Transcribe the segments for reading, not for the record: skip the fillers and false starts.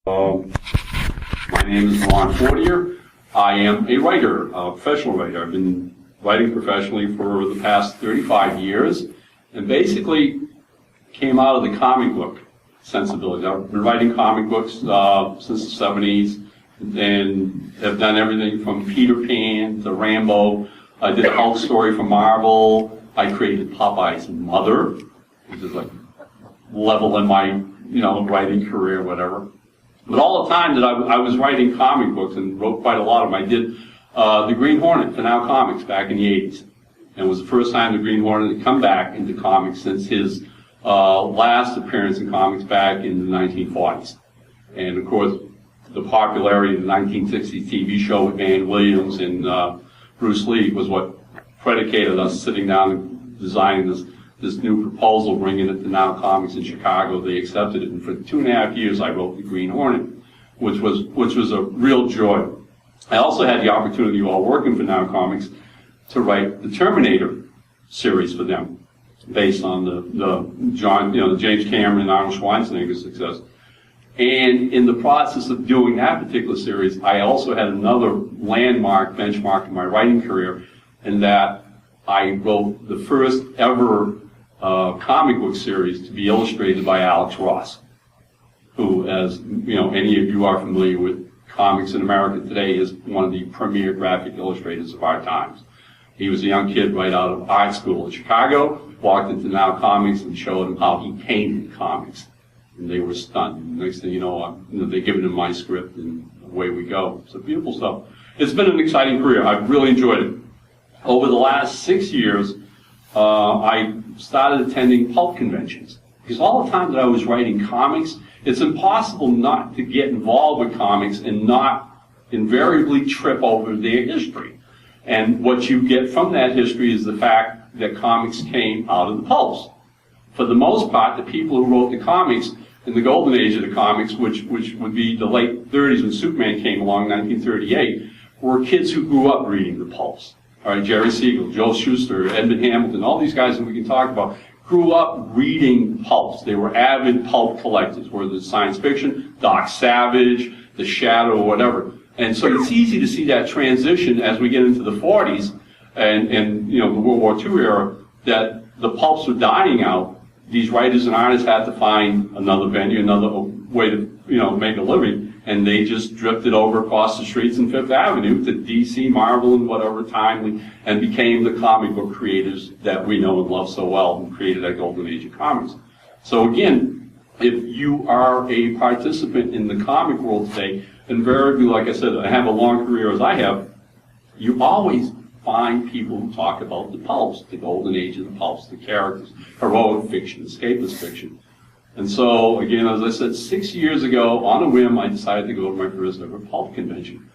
My name is Fortier. I am a writer, a professional writer. I've been writing professionally for the past 35 years, and basically came out of the comic book sensibility. I've been writing comic books since the 70s, and have done everything from Peter Pan to Rambo. I did a Hulk story for Marvel. I created Popeye's mother, which is like level in my writing career, whatever. But all the time that I was writing comic books, and wrote quite a lot of them, I did the Green Hornet for Now Comics back in the 80s. And it was the first time the Green Hornet had come back into comics since his last appearance in comics back in the 1940s. And of course, the popularity of the 1960s TV show with Van Williams and Bruce Lee was what predicated us sitting down and designing this new proposal, bringing it to Now Comics in Chicago. They accepted it, and for 2.5 years I wrote the Green Hornet, which was a real joy. I also had the opportunity while working for Now Comics to write the Terminator series for them, based on the James Cameron and Arnold Schwarzenegger success. And in the process of doing that particular series, I also had another benchmark in my writing career, in that I wrote the first ever comic book series to be illustrated by Alex Ross, who, as any of you are familiar with comics in America today, is one of the premier graphic illustrators of our times. He was a young kid right out of art school in Chicago, walked into Now Comics and showed them how he painted comics. And they were stunned. Next thing you know, they given him my script, and away we go. So beautiful stuff. It's been an exciting career. I've really enjoyed it. Over the last 6 years, I started attending pulp conventions. Because all the time that I was writing comics, it's impossible not to get involved with comics and not invariably trip over their history. And what you get from that history is the fact that comics came out of the pulps. For the most part, the people who wrote the comics in the golden age of the comics, which would be the late 30s when Superman came along, 1938, were kids who grew up reading the pulps. All right, Jerry Siegel, Joe Shuster, Edmund Hamilton, all these guys that we can talk about grew up reading pulps. They were avid pulp collectors, whether it's science fiction, Doc Savage, The Shadow, or whatever. And so it's easy to see that transition as we get into the 40s and the World War II era, that the pulps were dying out. These writers and artists had to find another venue, another way to make a living. And they just drifted over across the streets in Fifth Avenue to DC, Marvel, and whatever Timely, and became the comic book creators that we know and love so well, who created that golden age of comics. So again, if you are a participant in the comic world today, invariably, like I said, I have a long career as I have, you always find people who talk about the pulps, the golden age of the pulps, the characters, heroic fiction, escapist fiction. And so, again, as I said, 6 years ago, on a whim, I decided to go to my first ever pulp convention.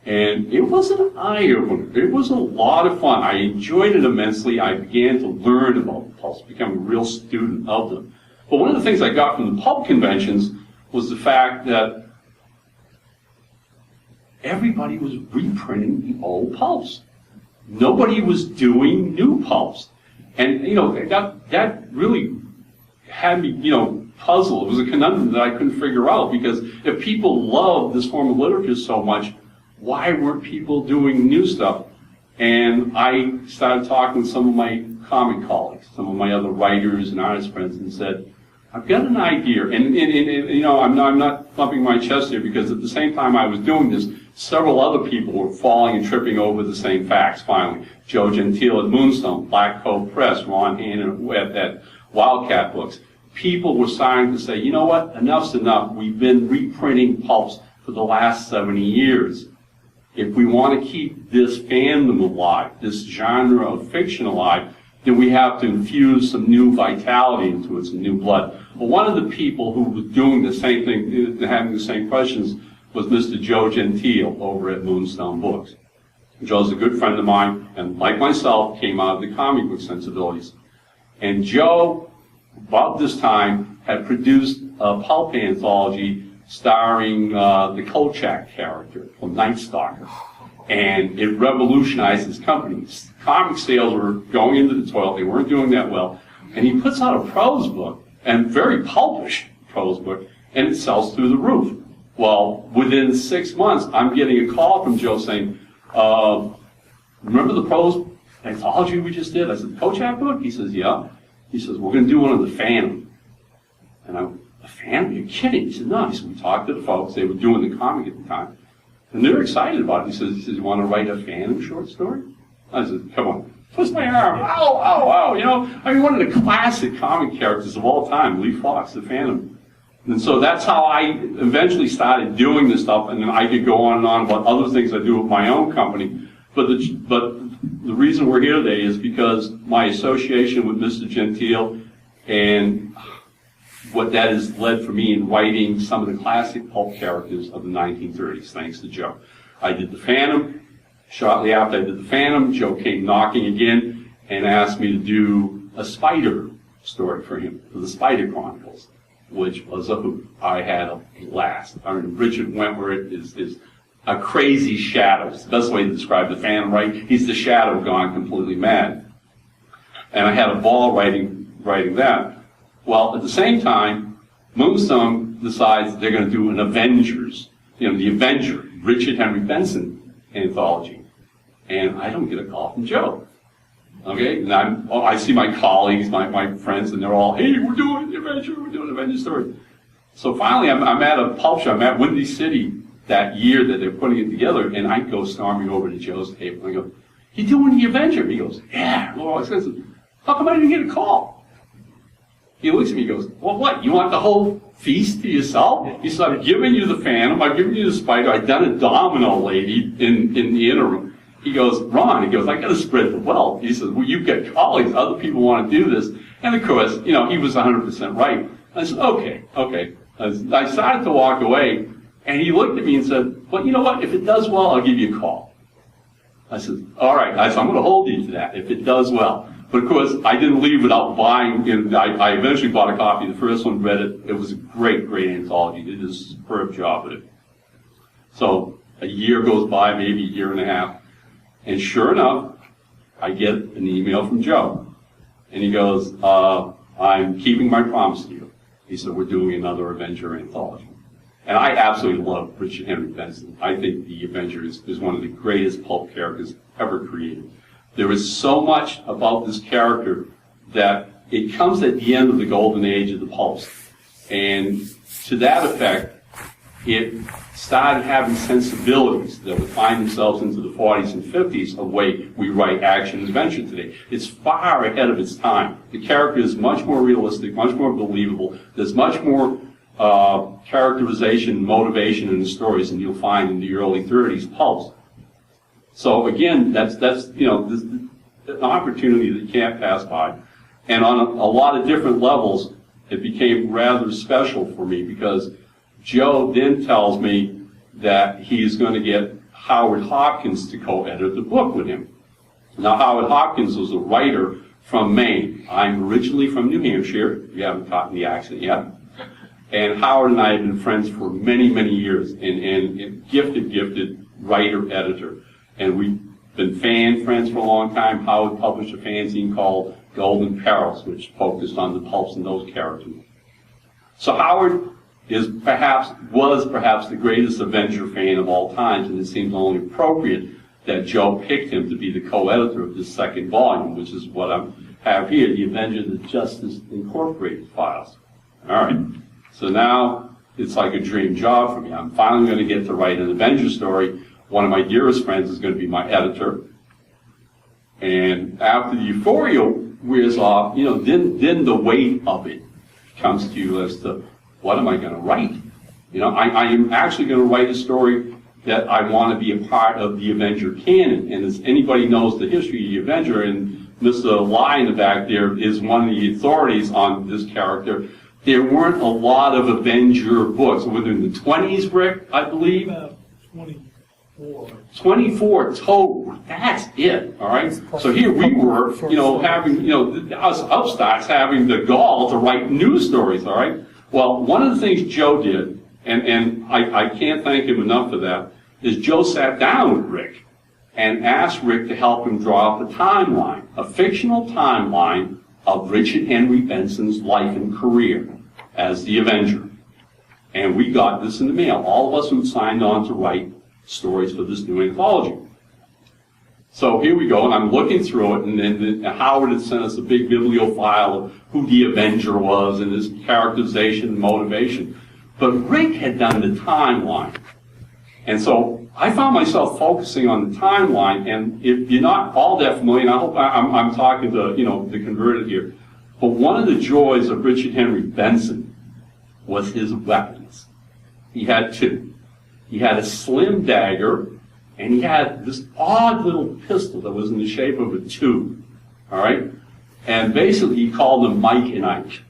And it was an eye-opener. It was a lot of fun. I enjoyed it immensely. I began to learn about the pulps, become a real student of them. But one of the things I got from the pulp conventions was the fact that everybody was reprinting the old pulps. Nobody was doing new pulps. And, that really had me, puzzled. It was a conundrum that I couldn't figure out, because if people love this form of literature so much, why weren't people doing new stuff? And I started talking with some of my comic colleagues, some of my other writers and artist friends, and said, I've got an idea. And I'm not thumping my chest here, because at the same time I was doing this, several other people were falling and tripping over the same facts, finally. Joe Gentile at Moonstone, Black Cove Press, Ron Hannon at Wildcat Books. People were starting to say, you know what, enough's enough. We've been reprinting pulps for the last 70 years. If we want to keep this fandom alive, this genre of fiction alive, then we have to infuse some new vitality into it, some new blood. Well, one of the people who was doing the same thing, having the same questions, was Mr. Joe Gentile over at Moonstone Books. Joe's a good friend of mine, and like myself, came out of the comic book sensibilities. And Joe, about this time, had produced a pulp anthology starring the Kolchak character from Night Stalker. And it revolutionized his company. Comic sales were going into the toilet. They weren't doing that well. And he puts out a prose book, and very pulpish prose book, and it sells through the roof. Well, within 6 months, I'm getting a call from Joe saying, remember the prose anthology we just did? I said, Coach that book? He says, yeah. He says, we're going to do one on the Phantom. And I went, the Phantom? You're kidding. He said, no. He said, we talked to the folks. They were doing the comic at the time. And they were excited about it. He says, you want to write a Phantom short story? I said, come on. Twist my arm. Ow, ow, ow. You know, I mean, one of the classic comic characters of all time, Lee Fox, the Phantom. And so that's how I eventually started doing this stuff, and then I could go on and on about other things I do with my own company. But the reason we're here today is because my association with Mr. Gentile and what that has led for me in writing some of the classic pulp characters of the 1930s, thanks to Joe. I did the Phantom. Shortly after I did the Phantom, Joe came knocking again and asked me to do a Spider story for him, for the Spider Chronicles, which was a hoot. I had a blast. I mean, Richard Wentworth is a crazy shadow. It's the best way to describe the Phantom, right? He's the shadow gone completely mad. And I had a ball writing that. Well, at the same time, Moonstone decides they're going to do an Avengers, the Avenger, Richard Henry Benson anthology. And I don't get a call from Joe. Okay? And I see my colleagues, my friends, and they're all, hey, we're doing the Avenger, we're doing an Avenger story. So finally, I'm at a pulp show. I'm at Windy City that year that they're putting it together, and I go storming over to Joe's table, and I go, you doing the Avenger? He goes, yeah. Well, I said, how come I didn't get a call? He looks at me and goes, well, what, you want the whole feast to yourself? He said, I've given you the Phantom, I've given you the Spider, I've done a Domino lady in the interim. He goes, Ron, he goes, I got to spread the wealth. He says, well, you've got colleagues, other people want to do this. And of course, he was 100% right. I said, okay. I started to walk away, and he looked at me and said, well, you know what, if it does well, I'll give you a call. I said, all right. I said, I'm going to hold you to that, if it does well. But of course, I didn't leave without buying. I eventually bought a copy. The first one, read it. It was a great, great anthology. They did a superb job with it. So a year goes by, maybe a year and a half. And sure enough, I get an email from Joe. And he goes, I'm keeping my promise to you. He said, we're doing another Avenger anthology. And I absolutely love Richard Henry Benson. I think the Avenger is one of the greatest pulp characters ever created. There is so much about this character that it comes at the end of the golden age of the pulps. And to that effect, it started having sensibilities that would find themselves into the 40s and 50s of the way we write action and adventure today. It's far ahead of its time. The character is much more realistic, much more believable. There's much more characterization and motivation in the stories than you'll find in the early 30s pulps. So again, that's an opportunity that you can't pass by. And on a lot of different levels, it became rather special for me because Joe then tells me that he's going to get Howard Hopkins to co-edit the book with him. Now, Howard Hopkins was a writer from Maine. I'm originally from New Hampshire. You haven't caught the accent yet. And Howard and I have been friends for many, many years, and gifted writer, editor. And we've been friends for a long time. Howard published a fanzine called Golden Perils, which focused on the pulps and those characters. So Howard was perhaps the greatest Avenger fan of all times, and it seems only appropriate that Joe picked him to be the co-editor of this second volume, which is what I have here, the Avenger the Justice Incorporated files. All right. So now it's like a dream job for me. I'm finally going to get to write an Avenger story. One of my dearest friends is going to be my editor. And after the euphoria wears off, then the weight of it comes to you as to what am I going to write? I am actually going to write a story that I want to be a part of the Avenger canon. And as anybody knows the history of the Avenger, and Mr. Lai in the back there is one of the authorities on this character, there weren't a lot of Avenger books. Within the 20s, Rick, I believe? 24 total. That's it, all right? So here we were, having, us upstarts having the gall to write news stories, all right? Well, one of the things Joe did, and I can't thank him enough for that, is Joe sat down with Rick and asked Rick to help him draw up a timeline, a fictional timeline of Richard Henry Benson's life and career as the Avenger. And we got this in the mail, all of us who signed on to write stories for this new anthology. So here we go, and I'm looking through it, and then Howard had sent us a big bibliophile of who the Avenger was and his characterization and motivation. But Rick had done the timeline. And so I found myself focusing on the timeline, and if you're not all that familiar, and I hope I'm talking to, the converted here, but one of the joys of Richard Henry Benson was his weapons. He had two. He had a slim dagger, and he had this odd little pistol that was in the shape of a tube, all right? And basically he called them Mike and Ike.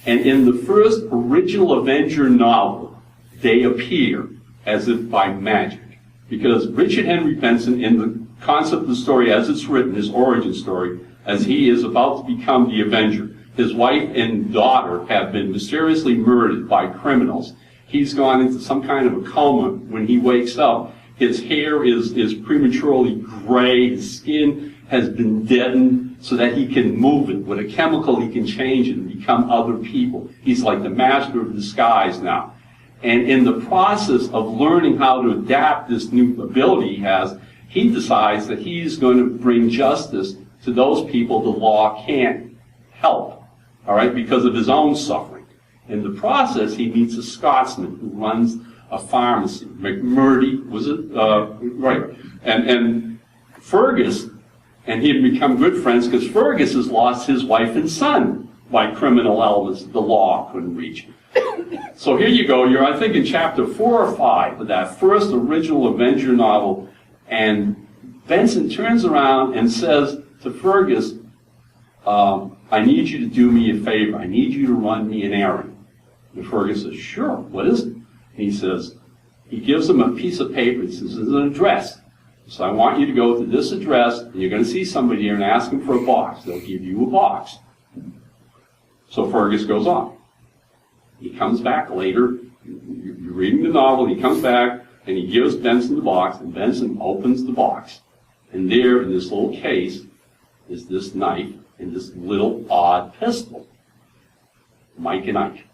And in the first original Avenger novel, they appear as if by magic. Because Richard Henry Benson, in the concept of the story as it's written, his origin story, as he is about to become the Avenger, his wife and daughter have been mysteriously murdered by criminals. He's gone into some kind of a coma. When he wakes up, his hair is prematurely gray, his skin has been deadened so that he can move it. With a chemical, he can change it and become other people. He's like the master of disguise now. And in the process of learning how to adapt this new ability he has, he decides that he's going to bring justice to those people the law can't help, all right, because of his own suffering. In the process, he meets a Scotsman who runs a pharmacy. McMurdy, was it? Right. And Fergus, and he had become good friends because Fergus has lost his wife and son by criminal elements the law couldn't reach. So here you go, you're, I think, in chapter 4 or 5 of that first original Avenger novel, and Benson turns around and says to Fergus, I need you to do me a favor. I need you to run me an errand. And Fergus says, sure, what is it? And he says, he gives him a piece of paper. He says, this is an address. So I want you to go to this address, and you're going to see somebody here and ask them for a box. They'll give you a box. So Fergus goes on. He comes back later, you're reading the novel, he comes back, and he gives Benson the box, and Benson opens the box. And there, in this little case, is this knife and this little odd pistol. Mike and Ike.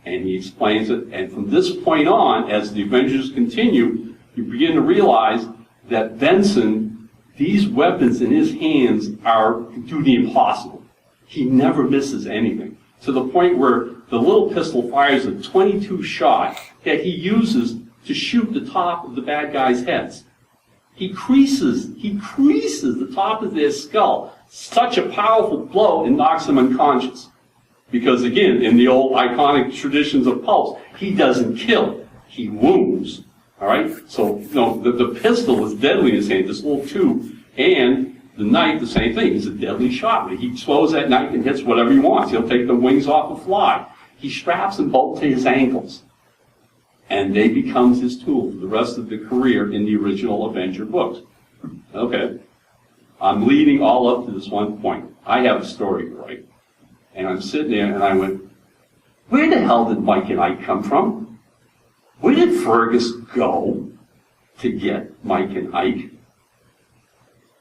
And he explains it, and from this point on, as the Avengers continue, you begin to realize that Benson, these weapons in his hands do the impossible. He never misses anything. To the point where the little pistol fires a .22 shot that he uses to shoot the top of the bad guys' heads. He creases the top of their skull. Such a powerful blow, and knocks them unconscious. Because again, in the old iconic traditions of Pulp, he doesn't kill, he wounds. All right? So, the pistol is deadly in his hand, this little tube, and the knife, the same thing. He's a deadly shot. He throws that knife and hits whatever he wants. He'll take the wings off a fly. He straps them both to his ankles. And they becomes his tool for the rest of the career in the original Avenger books. Okay. I'm leading all up to this one point. I have a story to write. And I'm sitting there and I went, where the hell did Mike and Ike come from? Where did Fergus go to get Mike and Ike?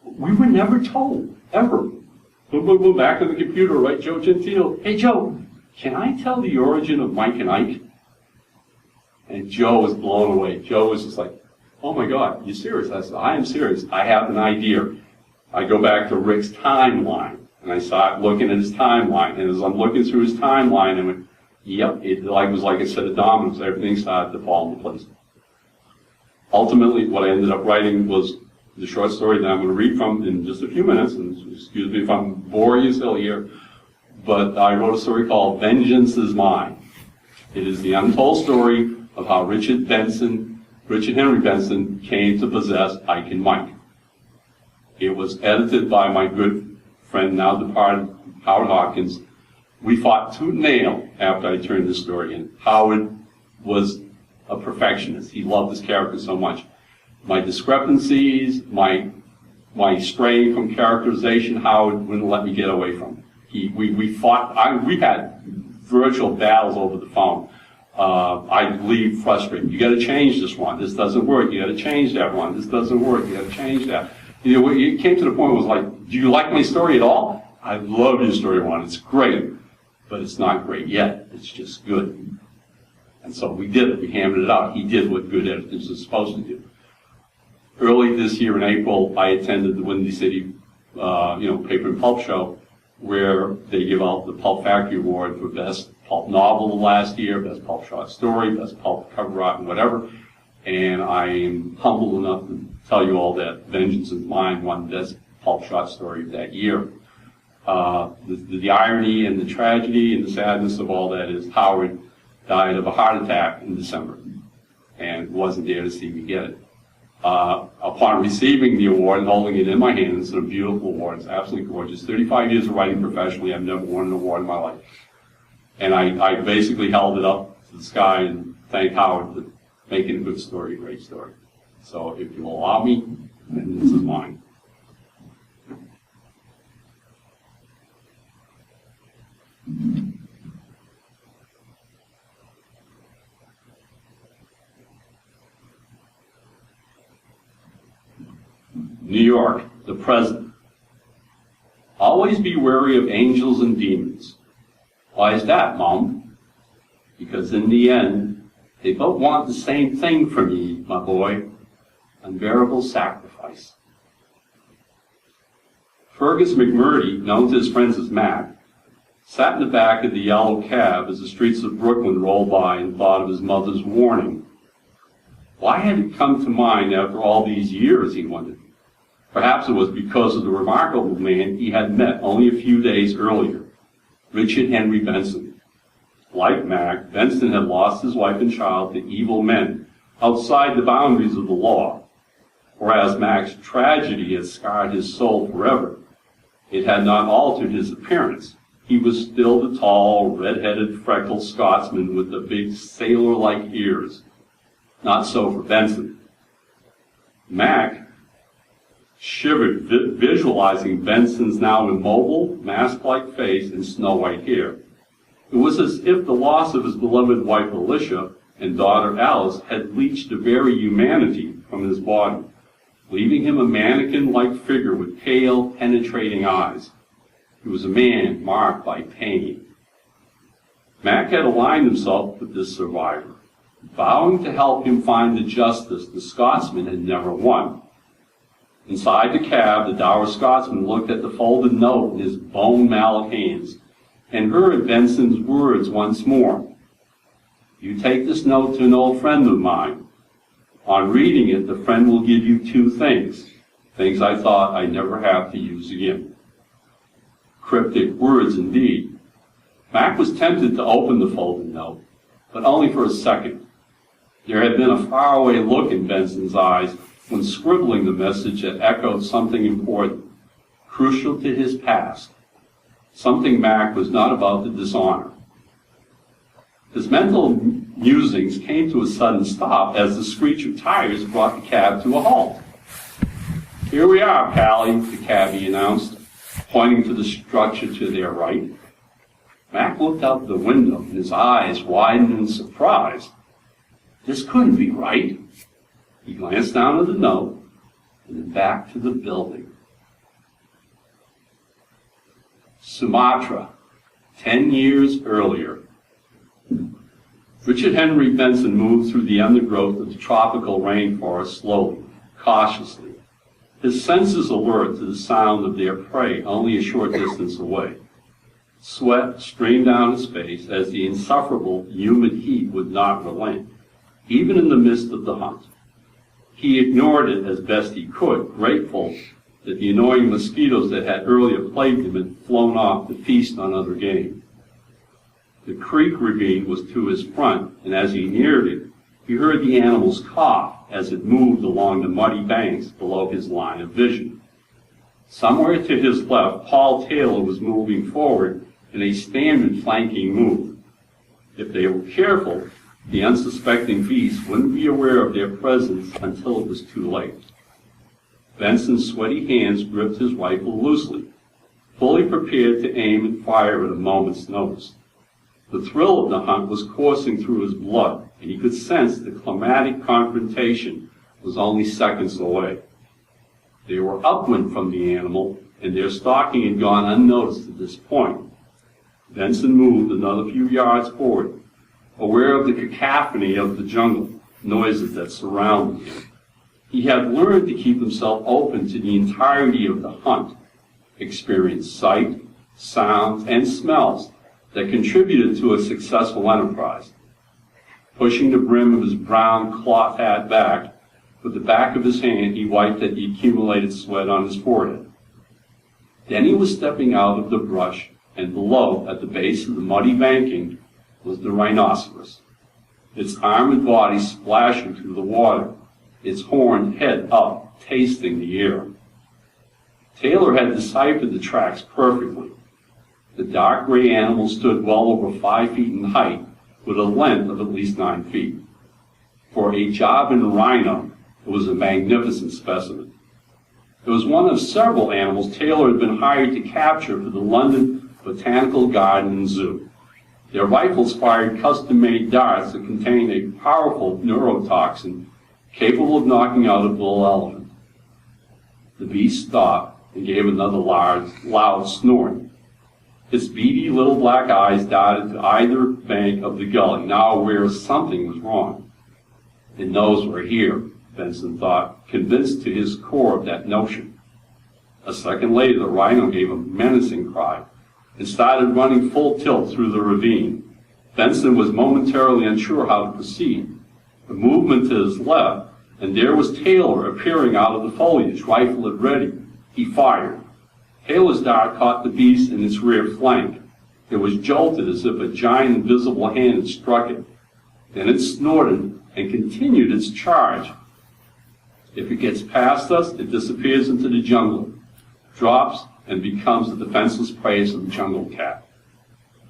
We were never told, ever. Boom, boom, boom, back on the computer, right, Joe Gentile? Hey, Joe, can I tell the origin of Mike and Ike? And Joe was blown away. Joe was just like, oh my God, you serious? I said, I am serious. I have an idea. I go back to Rick's timeline, and I started looking at his timeline, and as I'm looking through his timeline, I went, yep, it was like a set of dominoes. Everything started to fall into place. Ultimately, what I ended up writing was the short story that I'm going to read from in just a few minutes, and excuse me if I'm boring as hell here, but I wrote a story called Vengeance is Mine. It is the untold story of how Richard Henry Benson came to possess Ike and Mike. It was edited by my good friend, now departed, Howard Hopkins. We fought tooth and nail after I turned this story in. Howard was a perfectionist. He loved this character so much. My discrepancies, my straying from characterization, Howard wouldn't let me get away from. We fought. We had virtual battles over the phone. I'd leave frustrated. You got to change this one. This doesn't work. You got to change that one. This doesn't work. You got to change that. It came to the point where it was like, do you like my story at all? I love your story one. It's great, but it's not great yet. It's just good. And so we did it. We hammered it out. He did what good editors are supposed to do. Early this year in April, I attended the Windy City, paper and pulp show, where they give out the Pulp Factory Award for best pulp novel of last year, best pulp short story, best pulp cover art, and whatever. And I am humble enough to tell you all that Vengeance is Mine won best pulp short story of that year. The irony and the tragedy and the sadness of all that is Howard died of a heart attack in December and wasn't there to see me get it. Upon receiving the award and holding it in my hands, it's a beautiful award. It's absolutely gorgeous. 35 years of writing professionally, I've never won an award in my life. And I basically held it up to the sky and thanked Howard for making a good story, a great story. So if you'll allow me, then this is mine. New York, the present. Always be wary of angels and demons. Why is that, Mom? Because in the end, they both want the same thing from me, my boy, unbearable sacrifice. Fergus McMurdy, known to his friends as Mac, sat in the back of the yellow cab as the streets of Brooklyn rolled by and thought of his mother's warning. Why had it come to mind after all these years, he wondered. Perhaps it was because of the remarkable man he had met only a few days earlier, Richard Henry Benson. Like Mac, Benson had lost his wife and child to evil men outside the boundaries of the law. Whereas Mac's tragedy had scarred his soul forever, it had not altered his appearance. He was still the tall, red-headed, freckled Scotsman with the big sailor-like ears. Not so for Benson. Mac shivered, visualizing Benson's now immobile, mask-like face and snow-white hair. It was as if the loss of his beloved wife Alicia and daughter Alice had bleached the very humanity from his body, leaving him a mannequin-like figure with pale, penetrating eyes. He was a man marked by pain. Mac had aligned himself with this survivor, vowing to help him find the justice the Scotsman had never won. Inside the cab, the dour Scotsman looked at the folded note in his bone-mallet hands and heard Benson's words once more. You take this note to an old friend of mine. On reading it, the friend will give you two things I thought I'd never have to use again. Cryptic words indeed. Mac was tempted to open the folded note, but only for a second. There had been a faraway look in Benson's eyes when scribbling the message that echoed something important, crucial to his past, something Mac was not about to dishonor. His mental musings came to a sudden stop as the screech of tires brought the cab to a halt. Here we are, Pally, the cabbie announced, pointing to the structure to their right. Mac looked out the window and his eyes widened in surprise. This couldn't be right. He glanced down at the note and then back to the building. Sumatra, 10 years earlier. Richard Henry Benson moved through the undergrowth of the tropical rainforest slowly, cautiously, his senses alert to the sound of their prey only a short distance away. Sweat streamed down his face as the insufferable, humid heat would not relent, even in the midst of the hunt. He ignored it as best he could, grateful that the annoying mosquitoes that had earlier plagued him had flown off to feast on other game. The creek ravine was to his front, and as he neared it, he heard the animal's cough as it moved along the muddy banks below his line of vision. Somewhere to his left, Paul Taylor was moving forward in a standard flanking move. If they were careful, the unsuspecting beast wouldn't be aware of their presence until it was too late. Benson's sweaty hands gripped his rifle loosely, fully prepared to aim and fire at a moment's notice. The thrill of the hunt was coursing through his blood, and he could sense the climatic confrontation was only seconds away. They were upwind from the animal, and their stalking had gone unnoticed at this point. Benson moved another few yards forward, aware of the cacophony of the jungle noises that surrounded him. He had learned to keep himself open to the entirety of the hunt, experienced sight, sounds, and smells that contributed to a successful enterprise. Pushing the brim of his brown cloth hat back, with the back of his hand he wiped at the accumulated sweat on his forehead. Then he was stepping out of the brush, and below, at the base of the muddy banking, was the rhinoceros, its armored body splashing through the water, its horned head up, tasting the air. Taylor had deciphered the tracks perfectly. The dark gray animal stood well over 5 feet in height, with a length of at least 9 feet. For a Javan rhino, it was a magnificent specimen. It was one of several animals Taylor had been hired to capture for the London Botanical Garden and Zoo. Their rifles fired custom-made darts that contained a powerful neurotoxin capable of knocking out a bull elephant. The beast stopped and gave another loud snort. Its beady little black eyes darted to either bank of the gully, now aware something was wrong. It knows we're here, Benson thought, convinced to his core of that notion. A second later, the rhino gave a menacing cry and started running full tilt through the ravine. Benson was momentarily unsure how to proceed. A movement to his left, and there was Taylor appearing out of the foliage, rifle at ready. He fired. Taylor's dart caught the beast in its rear flank. It was jolted as if a giant invisible hand had struck it. Then it snorted and continued its charge. If it gets past us, it disappears into the jungle, drops, and becomes the defenseless prey of the jungle cat.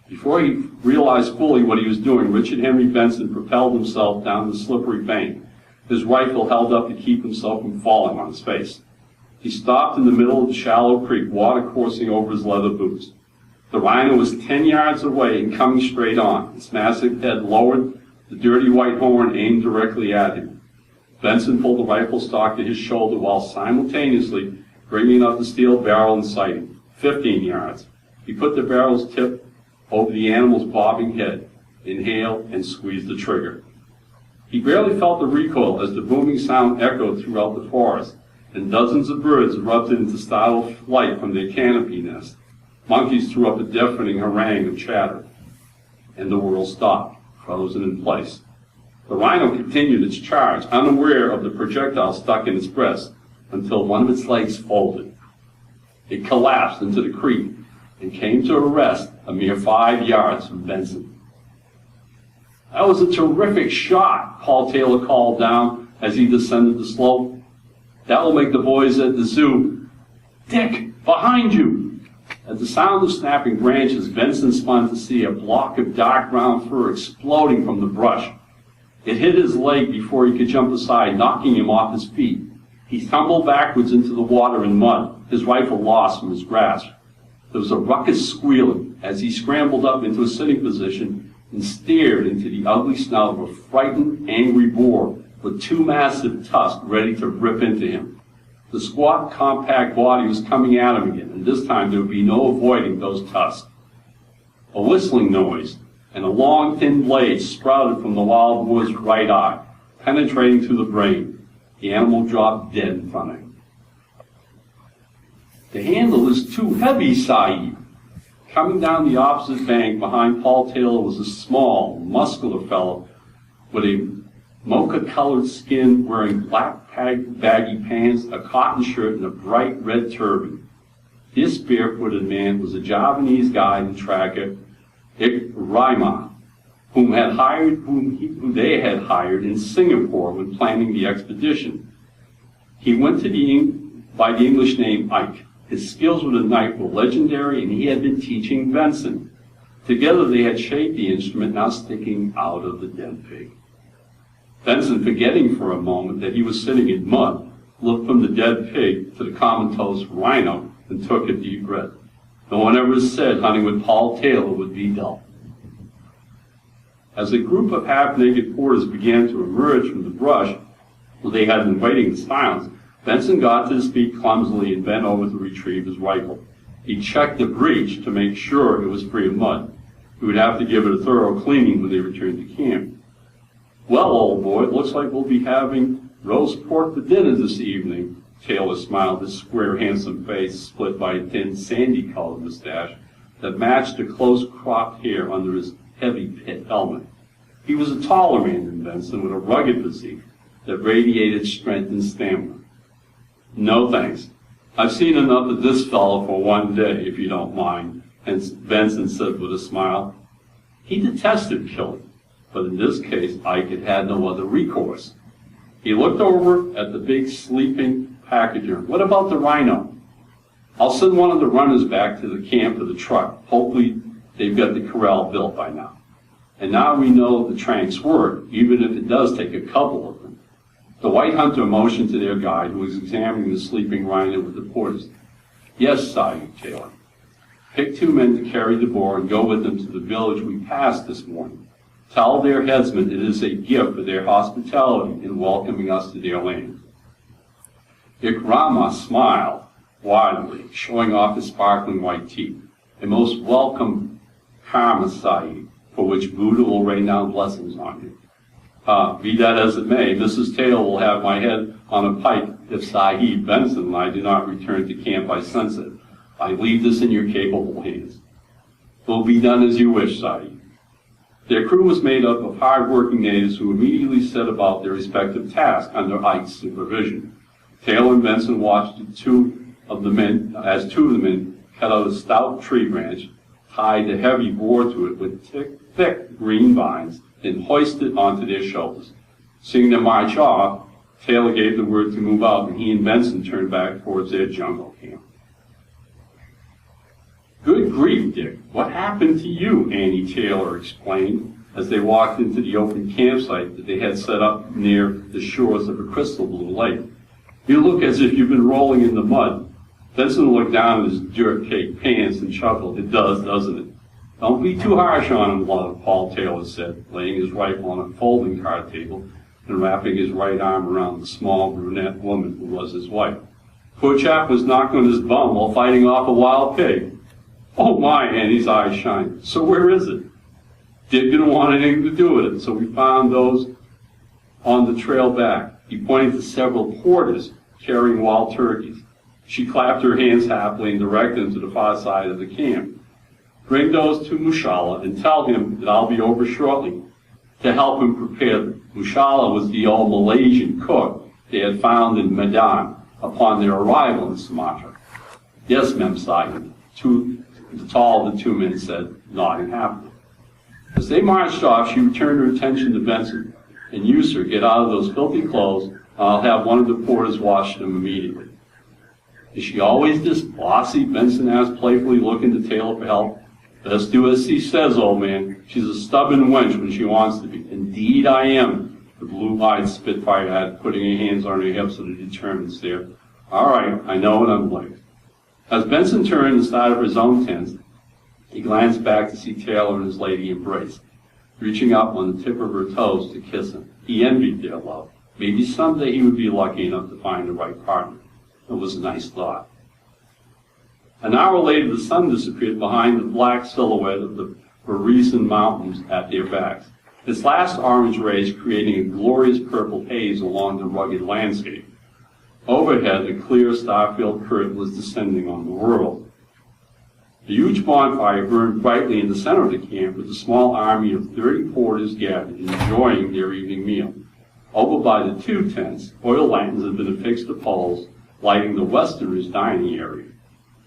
Before he realized fully what he was doing, Richard Henry Benson propelled himself down the slippery bank, his rifle held up to keep himself from falling on his face. He stopped in the middle of the shallow creek, water coursing over his leather boots. The rhino was 10 yards away and coming straight on, its massive head lowered, the dirty white horn aimed directly at him. Benson pulled the rifle stock to his shoulder while simultaneously bringing up the steel barrel and sighting. 15 yards. He put the barrel's tip over the animal's bobbing head, inhaled, and squeezed the trigger. He barely felt the recoil as the booming sound echoed throughout the forest, and dozens of birds erupted into startled flight from their canopy nest. Monkeys threw up a deafening harangue of chatter, and the world stopped, frozen in place. The rhino continued its charge, unaware of the projectile stuck in its breast, until one of its legs folded. It collapsed into the creek and came to a rest a mere 5 yards from Benson. "That was a terrific shot," Paul Taylor called down as he descended the slope. "That will make the boys at the zoo. Dick, behind you!" At the sound of snapping branches, Benson spun to see a block of dark brown fur exploding from the brush. It hit his leg before he could jump aside, knocking him off his feet. He tumbled backwards into the water and mud, his rifle lost from his grasp. There was a ruckus squealing as he scrambled up into a sitting position and stared into the ugly snout of a frightened, angry boar with 2 massive tusks ready to rip into him. The squat, compact body was coming at him again, and this time there would be no avoiding those tusks. A whistling noise and a long, thin blade sprouted from the wild boar's right eye, penetrating through the brain. The animal dropped dead in front of him. "The handle is too heavy, Saeed." Coming down the opposite bank behind Paul Taylor was a small, muscular fellow with a mocha-colored skin, wearing black baggy pants, a cotton shirt, and a bright red turban. This barefooted man was a Javanese guide and tracker, Ike Mike, whom they had hired in Singapore when planning the expedition. He went by the English name Ike. His skills with a knife were legendary, and he had been teaching Benson. Together they had shaped the instrument now sticking out of the dead pig. Benson, forgetting for a moment that he was sitting in mud, looked from the dead pig to the comatose rhino and took a deep breath. No one ever said hunting with Paul Taylor would be dull. As a group of half-naked porters began to emerge from the brush where they had been waiting in silence, Benson got to his feet clumsily and bent over to retrieve his rifle. He checked the breech to make sure it was free of mud. He would have to give it a thorough cleaning when they returned to camp. Well, old boy, it looks like we'll be having roast pork for dinner this evening. Taylor smiled, his square, handsome face split by a thin, sandy-colored mustache that matched the close-cropped hair under his heavy pit helmet. He was a taller man than Benson, with a rugged physique that radiated strength and stamina. No thanks. I've seen enough of this fellow for one day, if you don't mind, Benson said with a smile. He detested killing, but in this case, Ike had had no other recourse. He looked over at the big sleeping pachyderm. What about the rhino? I'll send one of the runners back to the camp for the truck. Hopefully, they've got the corral built by now. And now we know the tranks work, even if it does take a couple of them. The white hunter motioned to their guide, who was examining the sleeping rhino with the porters. Yes, Sergeant Taylor. Pick 2 men to carry the boar and go with them to the village we passed this morning. Tell their headsman it is a gift for their hospitality in welcoming us to their land. Ikrama smiled widely, showing off his sparkling white teeth. A most welcome karma, Sahib, for which Buddha will rain down blessings on you. Be that as it may, Mrs. Taylor will have my head on a pike if Sahib Benson and I do not return to camp by sunset. I leave this in your capable hands. It will be done as you wish, Sahib. Their crew was made up of hard-working natives who immediately set about their respective tasks under Ike's supervision. Taylor and Benson watched as two of the men cut out a stout tree branch, tied a heavy board to it with thick green vines, then hoisted it onto their shoulders. Seeing them march off, Taylor gave the word to move out, and he and Benson turned back towards their jungle camp. Good grief, Dick, what happened to you? Annie Taylor explained as they walked into the open campsite that they had set up near the shores of a crystal blue lake. You look as if you've been rolling in the mud. Benson looked down at his dirt-caked pants and chuckled. It does, doesn't it? Don't be too harsh on him, Paul Taylor said, laying his rifle on a folding card table and wrapping his right arm around the small brunette woman who was his wife. Poor chap was knocked on his bum while fighting off a wild pig. Oh my, Annie's eyes shined. So where is it? Dick didn't want anything to do with it, so we found those on the trail back. He pointed to several porters carrying wild turkeys. She clapped her hands happily and directed them to the far side of the camp. Bring those to Mushala and tell him that I'll be over shortly to help him prepare them. Mushala was the old Malaysian cook they had found in Medan upon their arrival in Sumatra. Yes, Mem Sahib, the tall of the 2 men said, nodding happily. As they marched off, she returned her attention to Benson. And you, sir, get out of those filthy clothes, and I'll have one of the porters wash them immediately. Is she always this bossy? Benson asked playfully, looking to Taylor for help. Best do as she says, old man. She's a stubborn wench when she wants to be. Indeed I am, the blue-eyed Spitfire added, putting her hands on her hips with a determined stare. All right, I know what I'm like. As Benson turned and started for his own tent, he glanced back to see Taylor and his lady embrace, reaching up on the tip of her toes to kiss him. He envied their love. Maybe someday he would be lucky enough to find the right partner. It was a nice thought. An hour later, the sun disappeared behind the black silhouette of the Parisian mountains at their backs, its last orange rays creating a glorious purple haze along the rugged landscape. Overhead, a clear star-filled curtain was descending on the world. A huge bonfire burned brightly in the center of the camp with a small army of 30 porters gathered, enjoying their evening meal. Over by the 2 tents, oil lanterns had been affixed to poles, lighting the Westerners' dining area.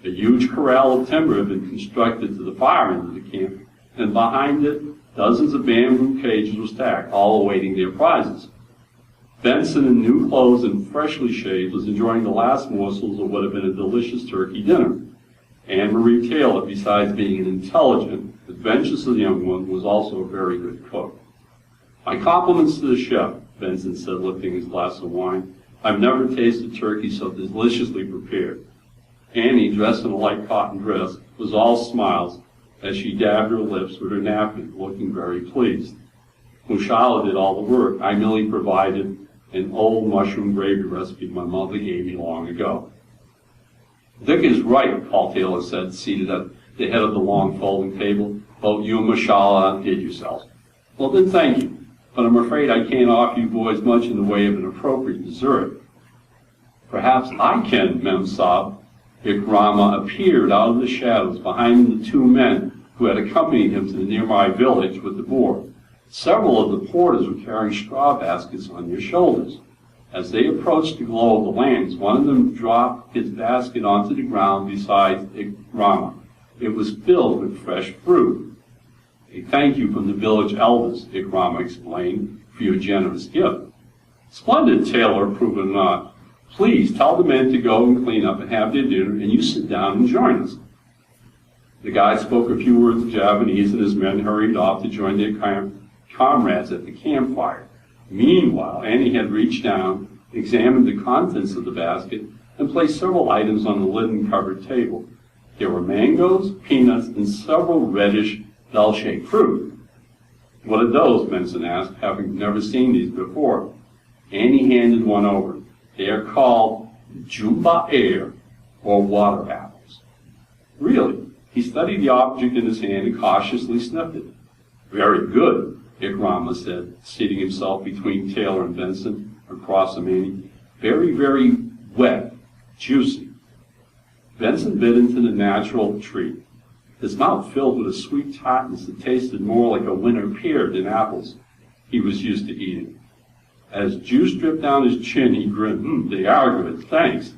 A huge corral of timber had been constructed to the far end of the camp, and behind it, dozens of bamboo cages were stacked, all awaiting their prizes. Benson, in new clothes and freshly shaved, was enjoying the last morsels of what had been a delicious turkey dinner. Anne-Marie Taylor, besides being an intelligent, adventurous young woman, was also a very good cook. My compliments to the chef, Benson said, lifting his glass of wine. I've never tasted turkey so deliciously prepared. Annie, dressed in a light cotton dress, was all smiles as she dabbed her lips with her napkin, looking very pleased. Mushala did all the work. I merely provided an old mushroom gravy recipe my mother gave me long ago. Dick is right, Paul Taylor said, seated at the head of the long folding table. Both you and Mashallah did yourselves. Well then, thank you, but I'm afraid I can't offer you boys much in the way of an appropriate dessert. Perhaps I can, Mem sobbed. Ikrama appeared out of the shadows behind the two men who had accompanied him to the nearby village with the board. Several of the porters were carrying straw baskets on their shoulders. As they approached the glow of the lamps, one of them dropped his basket onto the ground beside Ikrama. It was filled with fresh fruit. A thank you from the village elders, Ikrama explained, for your generous gift. Splendid, Taylor approved or not. Please tell the men to go and clean up and have their dinner, and you sit down and join us. The guide spoke a few words of Japanese, and his men hurried off to join their comrades at the campfire. Meanwhile, Annie had reached down, examined the contents of the basket, and placed several items on the linen-covered table. There were mangoes, peanuts, and several reddish, bell-shaped fruit. What are those? Benson asked, having never seen these before. Annie handed one over. They are called Jumba Air, or water apples. Really? He studied the object in his hand and cautiously sniffed it. Very good, Ikrama said, seating himself between Taylor and Benson across from Annie. Very, very wet, juicy. Benson bit into the natural treat, his mouth filled with a sweet tartness that tasted more like a winter pear than apples he was used to eating. As juice dripped down his chin, he grinned. They are good, thanks.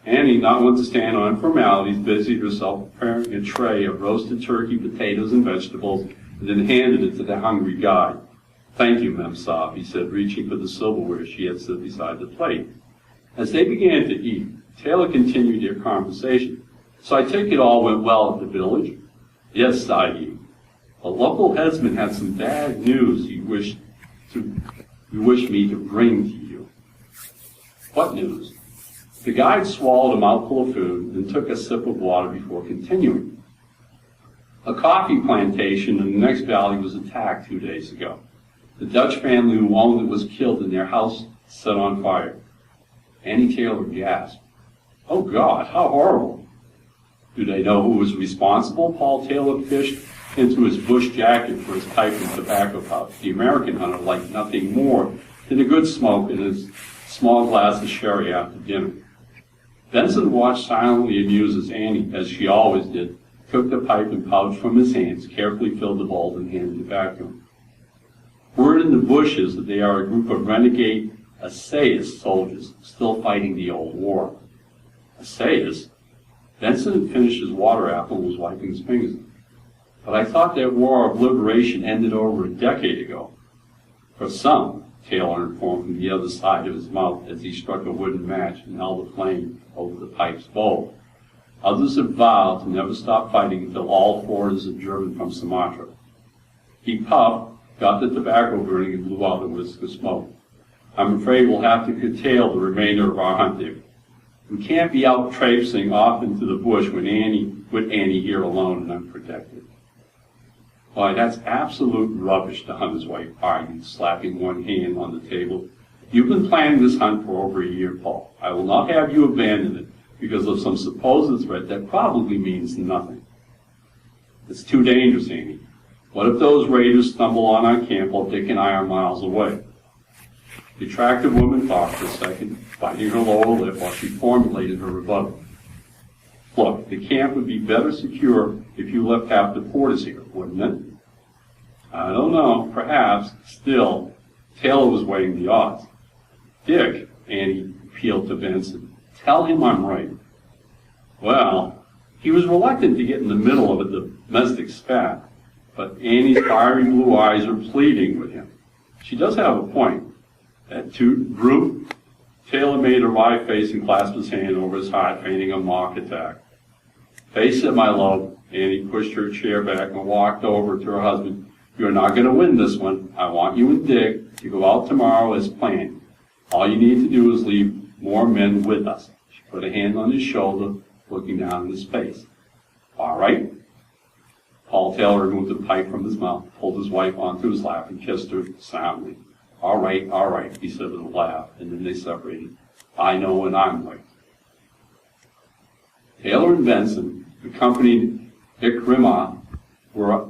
Annie, not one to stand on formalities, busied herself preparing a tray of roasted turkey, potatoes, and vegetables, and then handed it to the hungry guide. Thank you, Mem Saab, he said, reaching for the silverware she had set beside the plate. As they began to eat, Taylor continued their conversation. So I take it all went well at the village? Yes, Sahib. A local headsman had some bad news he wished me to bring to you. What news? The guide swallowed a mouthful of food and took a sip of water before continuing. A coffee plantation in the next valley was attacked 2 days ago. The Dutch family who owned it was killed and their house set on fire. Annie Taylor gasped. Oh God, how horrible. Do they know who was responsible? Paul Taylor fished into his bush jacket for his pipe and tobacco pouch. The American hunter liked nothing more than a good smoke and his small glass of sherry after dinner. Benson watched silently amused as Annie, as she always did, took the pipe and pouch from his hands, carefully filled the bowl, and handed it back to him. Word in the bush is that they are a group of renegade essayist soldiers still fighting the old war. Essayists? Benson had finished his water apple and was wiping his fingers. But I thought that war of liberation ended over a decade ago. For some, Taylor informed from the other side of his mouth as he struck a wooden match and held a flame over the pipe's bowl. Others have vowed to never stop fighting until all foreigners are driven from Sumatra. He puffed, got the tobacco burning, and blew out a whisk of smoke. I'm afraid we'll have to curtail the remainder of our hunt there. We can't be out traipsing off into the bush with Annie here alone and unprotected. Why, that's absolute rubbish, the hunter's wife argued, slapping one hand on the table. You've been planning this hunt for over a year, Paul. I will not have you abandon it because of some supposed threat that probably means nothing. It's too dangerous, Annie. What if those raiders stumble on our camp while Dick and I are miles away? The attractive woman thought for a second, biting her lower lip while she formulated her rebuttal. Look, the camp would be better secure if you left half the porters here, wouldn't it? I don't know, perhaps. Still, Taylor was weighing the odds. Dick, Annie appealed to Benson, tell him I'm right. Well, he was reluctant to get in the middle of a domestic spat, but Annie's fiery blue eyes are pleading with him. She does have a point. That brute. Taylor made a wry face and clasped his hand over his heart, feigning a mock attack. Face it, my love. Annie pushed her chair back and walked over to her husband. You're not going to win this one. I want you and Dick to go out tomorrow as planned. All you need to do is leave more men with us. She put a hand on his shoulder, looking down at his face. All right? Paul Taylor removed the pipe from his mouth, pulled his wife onto his lap, and kissed her soundly. All right, he said with a laugh, and then they separated. I know when I'm right. Taylor and Benson, accompanied Ikrima, were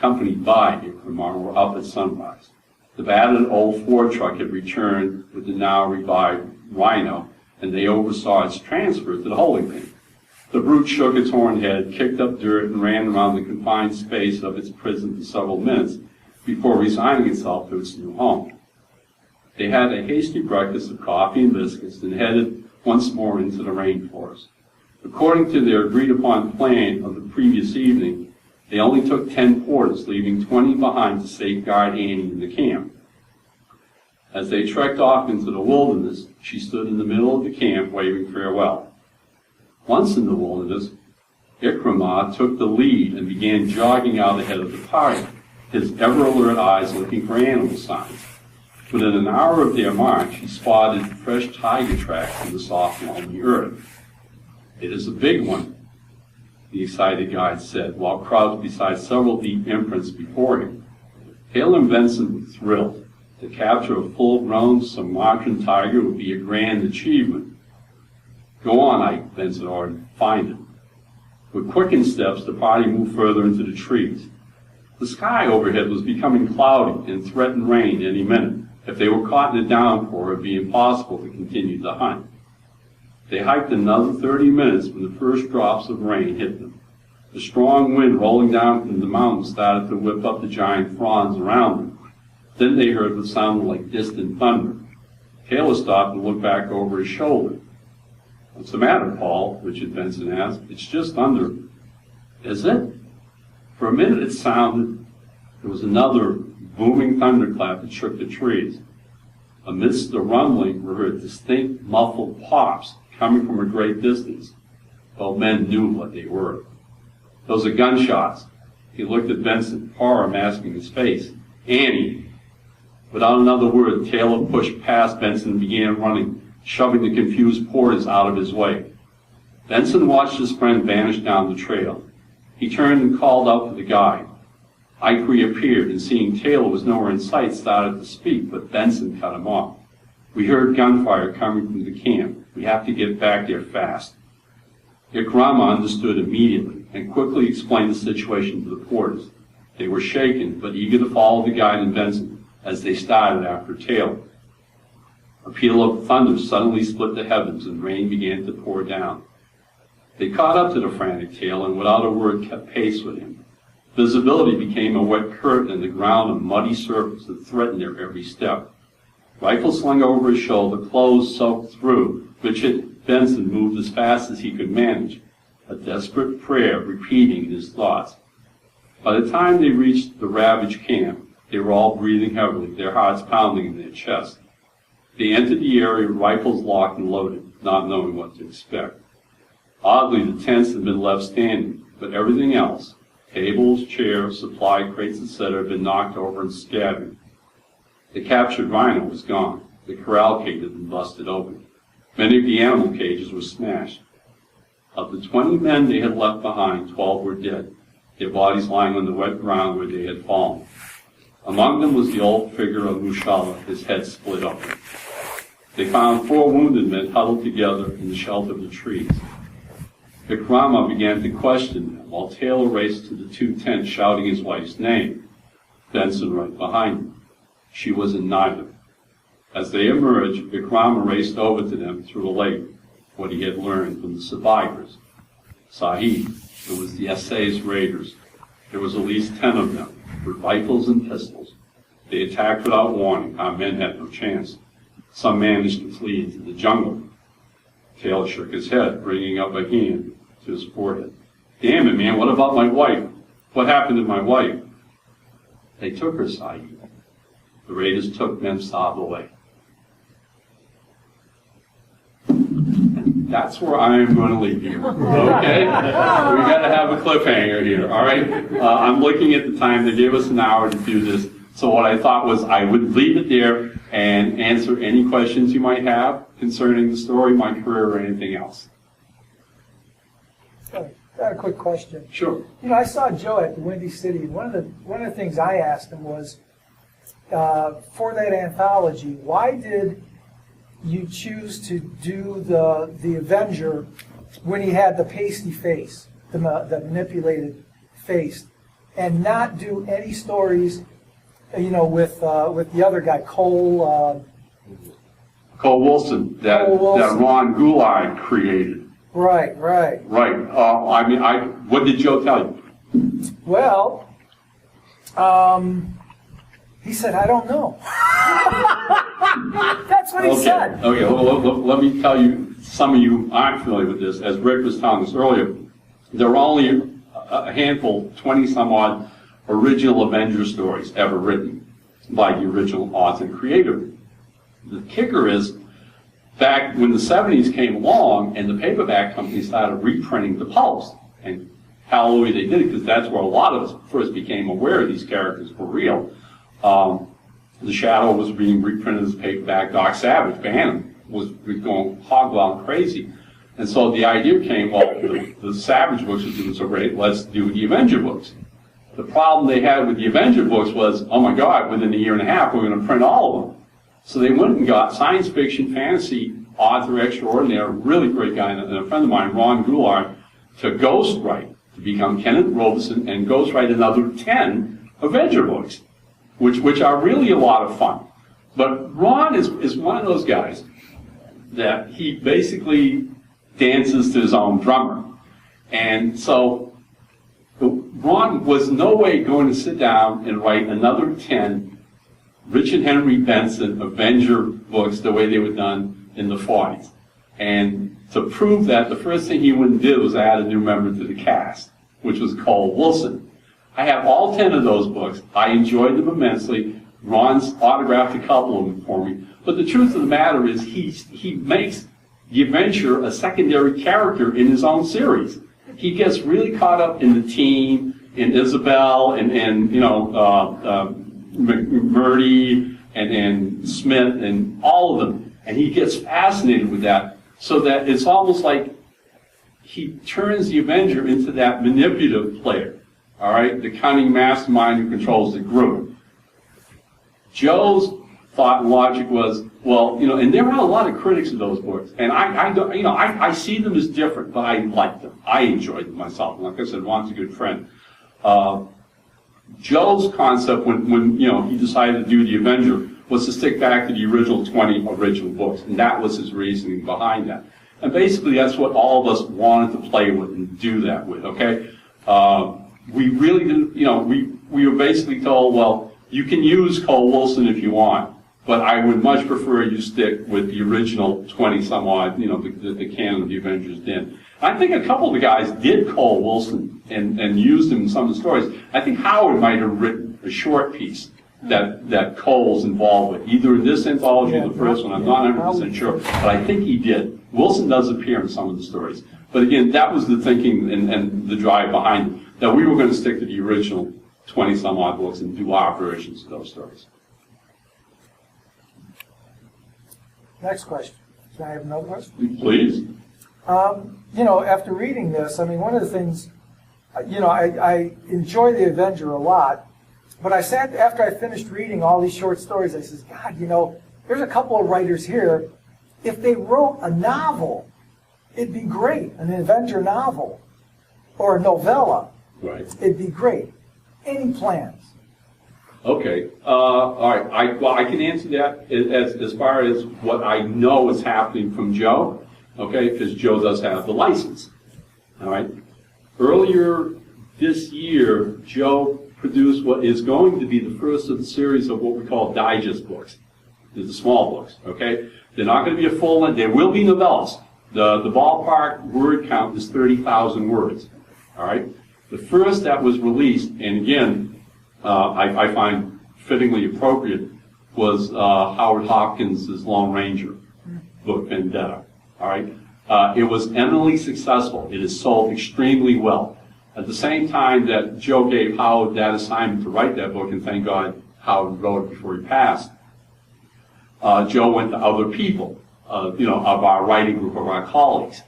accompanied by Ike Mike, were up at sunrise. The battered old Ford truck had returned with the now revived Rhino, and they oversaw its transfer to the holding pen. The brute shook its horned head, kicked up dirt, and ran around the confined space of its prison for several minutes before resigning itself to its new home. They had a hasty breakfast of coffee and biscuits and headed once more into the rainforest. According to their agreed-upon plan of the previous evening, they only took 10 porters, leaving 20 behind to safeguard Annie in the camp. As they trekked off into the wilderness, she stood in the middle of the camp waving farewell. Once in the wilderness, Ike Mike took the lead and began jogging out ahead of the party, his ever-alert eyes looking for animal signs. Within an hour of their march, he spotted fresh tiger tracks in the soft, loamy earth. "It is a big one," the excited guide said, while crouched beside several deep imprints before him. Hale and Benson were thrilled. To capture a full-grown Sumatran tiger would be a grand achievement. "Go on, Ike," Benson ordered. "Find it." With quickened steps, the party moved further into the trees. The sky overhead was becoming cloudy and threatened rain any minute. If they were caught in a downpour, it would be impossible to continue the hunt. They hiked another 30 minutes when the first drops of rain hit them. The strong wind rolling down from the mountains started to whip up the giant fronds around them. Then they heard what sounded like distant thunder. Taylor stopped and looked back over his shoulder. "What's the matter, Paul?" Richard Benson asked. "It's just thunder." "Is it?" For a minute it sounded. There was another booming thunderclap that shook the trees. Amidst the rumbling were heard distinct, muffled pops coming from a great distance. Both men knew what they were. "Those are gunshots." He looked at Benson, horror masking his face. "Annie!" Without another word, Taylor pushed past Benson and began running, shoving the confused porters out of his way. Benson watched his friend vanish down the trail. He turned and called out for the guide. Ike reappeared, and seeing Taylor was nowhere in sight, started to speak, but Benson cut him off. "We heard gunfire coming from the camp. We have to get back there fast." Ike Mike understood immediately and quickly explained the situation to the porters. They were shaken, but eager to follow the guide and Benson as they started after Taylor. A peal of thunder suddenly split the heavens, and rain began to pour down. They caught up to the frantic Taylor, and without a word kept pace with him. Visibility became a wet curtain, and the ground a muddy surface that threatened their every step. Rifle slung over his shoulder, clothes soaked through, Richard Benson moved as fast as he could manage, a desperate prayer repeating in his thoughts. By the time they reached the ravaged camp, they were all breathing heavily, their hearts pounding in their chests. They entered the area, rifles locked and loaded, not knowing what to expect. Oddly, the tents had been left standing, but everything else, tables, chairs, supply crates, etc., had been knocked over and scattered. The captured rhino was gone. The corral cage had been busted open. Many of the animal cages were smashed. Of the 20 men they had left behind, 12 were dead, their bodies lying on the wet ground where they had fallen. Among them was the old figure of Mushala, his head split open. They found 4 wounded men huddled together in the shelter of the trees. Ike Mike began to question them, while Taylor raced to the 2 tents shouting his wife's name. Benson right behind him. She was in neither. As they emerged, Ike Mike raced over to them through a lake, what he had learned from the survivors. "Sahib, it was the SA's raiders. There was at least 10 of them, with rifles and pistols. They attacked without warning. Our men had no chance. Some managed to flee into the jungle." Taylor shook his head, bringing up a hand to his forehead. "Damn it, man, what about my wife? What happened to my wife?" "They took her, Sahib. The raiders took Memsahib away." That's where I am going to leave you. Okay? We got to have a cliffhanger here, all right? I'm looking at the time. They gave us an hour to do this. So what I thought was I would leave it there and answer any questions you might have concerning the story, my career, or anything else. I got a quick question. Sure. You know, I saw Joe at the Windy City. One of the things I asked him was, for that anthology, why did you choose to do the Avenger when he had the pasty face, the manipulated face? and not do any stories, with the other guy, Cole Wilson, that Ron Goulart created. Right. Right. What did Joe tell you? Well, he said, I don't know. That's what he said. Okay, let me tell you, some of you aren't familiar with this. As Rick was telling us earlier, there were only a handful, 20 some odd, original Avenger stories ever written by the original author and creator. The kicker is, back when the 70s came along and the paperback company started reprinting the Pulps, and hallelujah they did it, because that's where a lot of us first became aware of these characters for real. The Shadow was being reprinted as paperback. Doc Savage, Bannon, was going hog wild crazy. And so the idea came, well, the Savage books are doing so great, let's do the Avenger books. The problem they had with the Avenger books was, oh my God, within a year and a half, we're going to print all of them. So they went and got science fiction, fantasy author extraordinaire, really great guy, and a friend of mine, Ron Goulart, to ghostwrite, to become Kenneth Robeson, and ghostwrite another 10 Avenger books, which are really a lot of fun. But Ron is one of those guys that he basically dances to his own drummer. And so Ron was no way going to sit down and write another 10 Richard Henry Benson Avenger books the way they were done in the 40s. And to prove that, the first thing he went and did was add a new member to the cast, which was Cole Wilson. I have all 10 of those books. I enjoyed them immensely. Ron's autographed a couple of them for me. But the truth of the matter is he makes the Avenger a secondary character in his own series. He gets really caught up in the team, in Isabel, and Murdy, and Smith, and all of them. And he gets fascinated with that, so that it's almost like he turns the Avenger into that manipulative player. All right, the cunning mastermind who controls the group. Joe's thought and logic was, well, and there are a lot of critics of those books, and I see them as different, but I like them. I enjoyed them myself. And like I said, Ron's a good friend. Joe's concept when he decided to do the Avenger was to stick back to the original 20 original books, and that was his reasoning behind that. And basically, that's what all of us wanted to play with and do that with. Okay. We really didn't, we were basically told, well, you can use Cole Wilson if you want, but I would much prefer you stick with the original 20-some-odd, the canon of the Avengers did. I think a couple of the guys did Cole Wilson and used him in some of the stories. I think Howard might have written a short piece that Cole's involved with, either in this anthology or the first one. I'm not 100% sure, but I think he did. Wilson does appear in some of the stories. But again, that was the thinking and the drive behind it, that we were going to stick to the original 20-some-odd books and do our versions of those stories. Next question. Can I have another question? Please. After reading this, one of the things, I enjoy the Avenger a lot, but after I finished reading all these short stories, I said, God, there's a couple of writers here. If they wrote a novel, it'd be great, an Avenger novel or a novella. Right. It'd be great. Any plans? Okay. All right. I can answer that as far as what I know is happening from Joe. Okay, because Joe does have the license. All right. Earlier this year, Joe produced what is going to be the first of the series of what we call digest books. They're the small books. Okay. They're not going to be a full length. There will be novellas. The ballpark word count is 30,000 words. All right. The first that was released, and again, I find fittingly appropriate, was Howard Hopkins' Lone Ranger book, Vendetta. All right. It was eminently successful. It has sold extremely well. At the same time that Joe gave Howard that assignment to write that book, and thank God Howard wrote it before he passed, Joe went to other people, of our writing group, of our colleagues.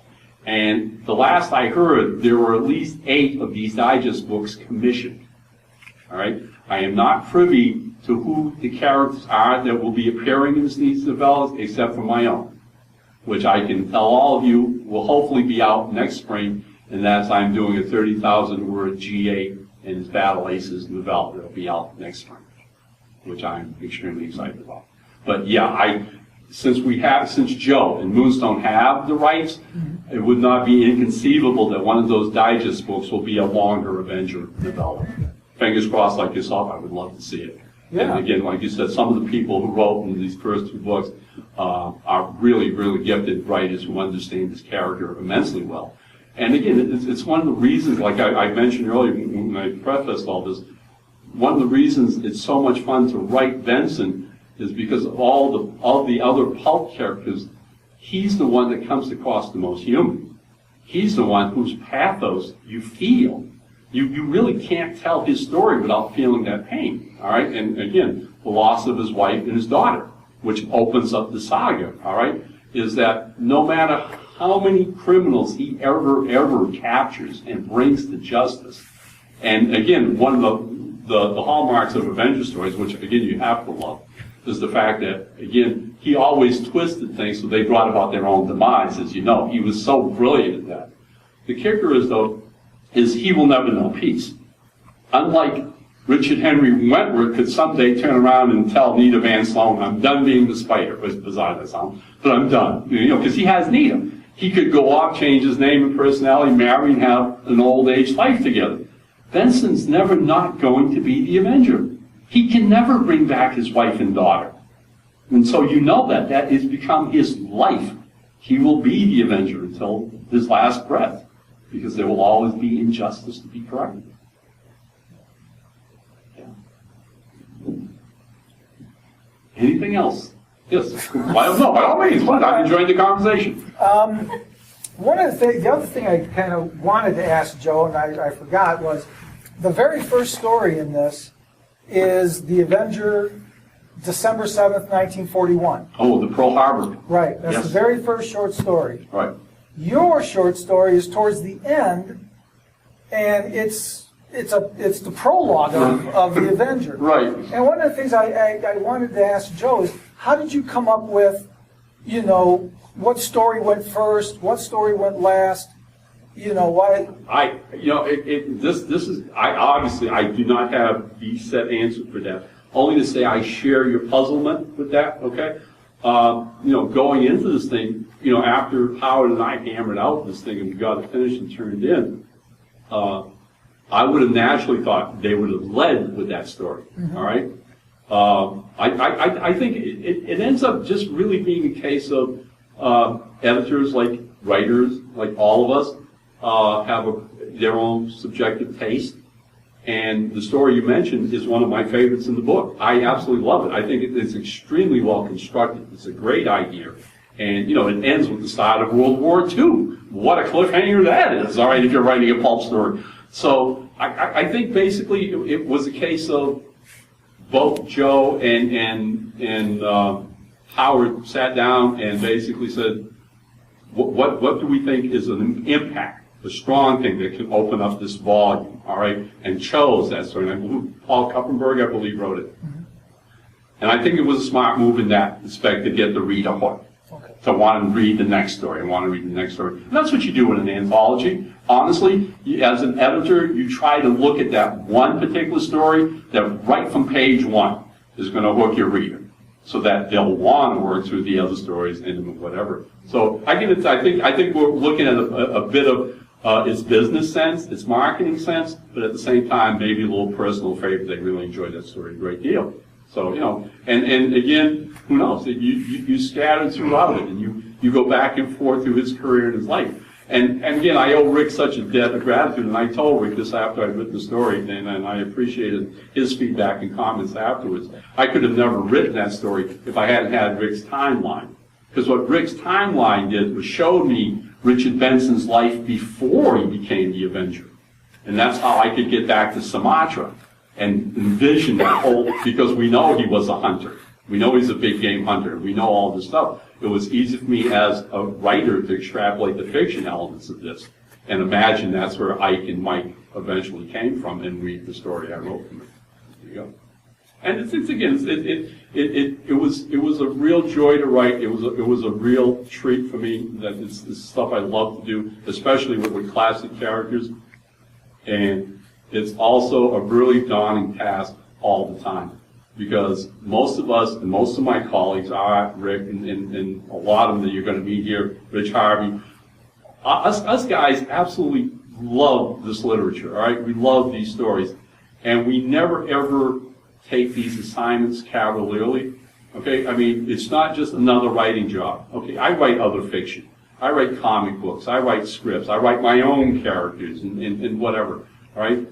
And the last I heard, there were at least 8 of these digest books commissioned. All right? I am not privy to who the characters are that will be appearing in these novellas, except for my own, which I can tell all of you will hopefully be out next spring, and that's I'm doing a 30,000-word GA and his Battle Aces novella that'll be out next spring, which I'm extremely excited about. But yeah, since Joe and Moonstone have the rights, it would not be inconceivable that one of those digest books will be a longer Avenger novella. Fingers crossed, like yourself, I would love to see it. Yeah. And again, like you said, some of the people who wrote in these first two books are really, really gifted writers who understand this character immensely well. And again, it's one of the reasons, like I mentioned earlier when I prefaced all this, one of the reasons it's so much fun to write Benson is because of all the other Pulp characters, he's the one that comes across the most human. He's the one whose pathos you feel. You really can't tell his story without feeling that pain, all right? And again, the loss of his wife and his daughter, which opens up the saga, all right, is that no matter how many criminals he ever captures and brings to justice, and again, one of the hallmarks of Avenger stories, which again you have to love, is the fact that, again, he always twisted things so they brought about their own demise, as you know. He was so brilliant at that. The kicker is he will never know peace. Unlike Richard Henry Wentworth could someday turn around and tell Nita Van Sloan, I'm done being the spider, as bizarre that sounds, but I'm done. Because he has Nita. He could go off, change his name and personality, marry and have an old age life together. Benson's never not going to be the Avenger. He can never bring back his wife and daughter. And so you know that has become his life. He will be the Avenger until his last breath, because there will always be injustice to be corrected. Yeah. Anything else? Yes. By all means, I'm enjoying the conversation. The other thing I kind of wanted to ask Joe, and I forgot, was the very first story in this is the Avenger, December 7th, 1941. Oh, the Pearl Harbor. Right. That's Yes. the very first short story. Right. Your short story is towards the end, and it's the prologue of the Avenger. Right. And one of the things I wanted to ask Joe is, how did you come up with, what story went first, what story went last, why? I do not have the set answer for that. Only to say I share your puzzlement with that, okay? Going into this thing, after Howard and I hammered out this thing and we got it finished and turned in, I would have naturally thought they would have led with that story, all right? I think it ends up just really being a case of editors, like writers, like all of us, have their own subjective taste. And the story you mentioned is one of my favorites in the book. I absolutely love it. I think it's extremely well constructed. It's a great idea. And, it ends with the start of World War II. What a cliffhanger that is, all right, if you're writing a pulp story. So I think basically it was a case of both Joe and Howard sat down and basically said, what do we think is an impact? The strong thing that can open up this volume, all right, and chose that story. And Paul Kuppenberg, I believe, wrote it. And I think it was a smart move in that respect to get the reader hooked, to want to read the next story and want to read the next story. And that's what you do in an anthology. Honestly, as an editor, you try to look at that one particular story that right from page one is going to hook your reader, so that they'll want to work through the other stories and whatever. So I think we're looking at a bit of its business sense, its marketing sense, but at the same time, maybe a little personal favor. They really enjoyed that story a great deal. So, and again, who knows? You scattered throughout it, and you go back and forth through his career and his life. And again, I owe Rick such a debt of gratitude, and I told Rick this after I'd written the story, and I appreciated his feedback and comments afterwards. I could have never written that story if I hadn't had Rick's timeline. Because what Rick's timeline did was showed me Richard Benson's life before he became the Avenger. And that's how I could get back to Sumatra and envision that whole, because we know he was a hunter. We know he's a big game hunter. We know all this stuff. It was easy for me as a writer to extrapolate the fiction elements of this and imagine that's where Ike and Mike eventually came from and read the story I wrote from it. There you go. And it was a real joy to write. It was a real treat for me. That it's stuff I love to do, especially with classic characters. And it's also a really daunting task all the time. Because most of us, and most of my colleagues, Rick, and a lot of them that you're going to meet here, Rich Harvey, us guys absolutely love this literature, all right? We love these stories. And we never, ever take these assignments cavalierly, okay? I mean, it's not just another writing job. Okay, I write other fiction. I write comic books. I write scripts. I write my own characters and whatever, all right?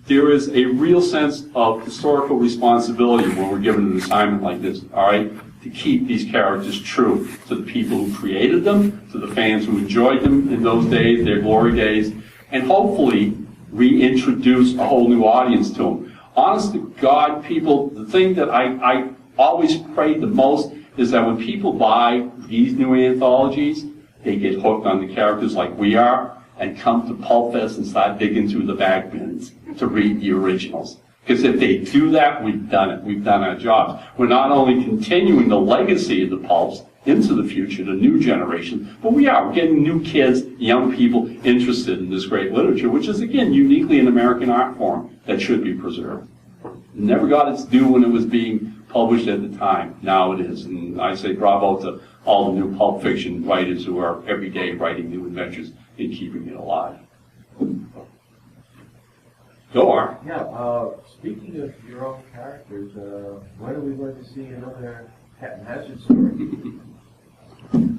There is a real sense of historical responsibility when we're given an assignment like this, all right, to keep these characters true to the people who created them, to the fans who enjoyed them in those days, their glory days, and hopefully reintroduce a whole new audience to them. Honest to God, people, the thing that I always pray the most is that when people buy these new anthologies, they get hooked on the characters like we are, and come to Pulpfest and start digging through the back bins to read the originals. Because if they do that, we've done it. We've done our jobs. We're not only continuing the legacy of the Pulps into the future, the new generation, but we're getting new kids, young people interested in this great literature, which is, again, uniquely an American art form that should be preserved. It never got its due when it was being published at the time. Now it is. And I say bravo to all the new pulp fiction writers who are every day writing new adventures and keeping it alive. Go on. Yeah, speaking of your own characters, when are we going to see another Captain Hazzard story?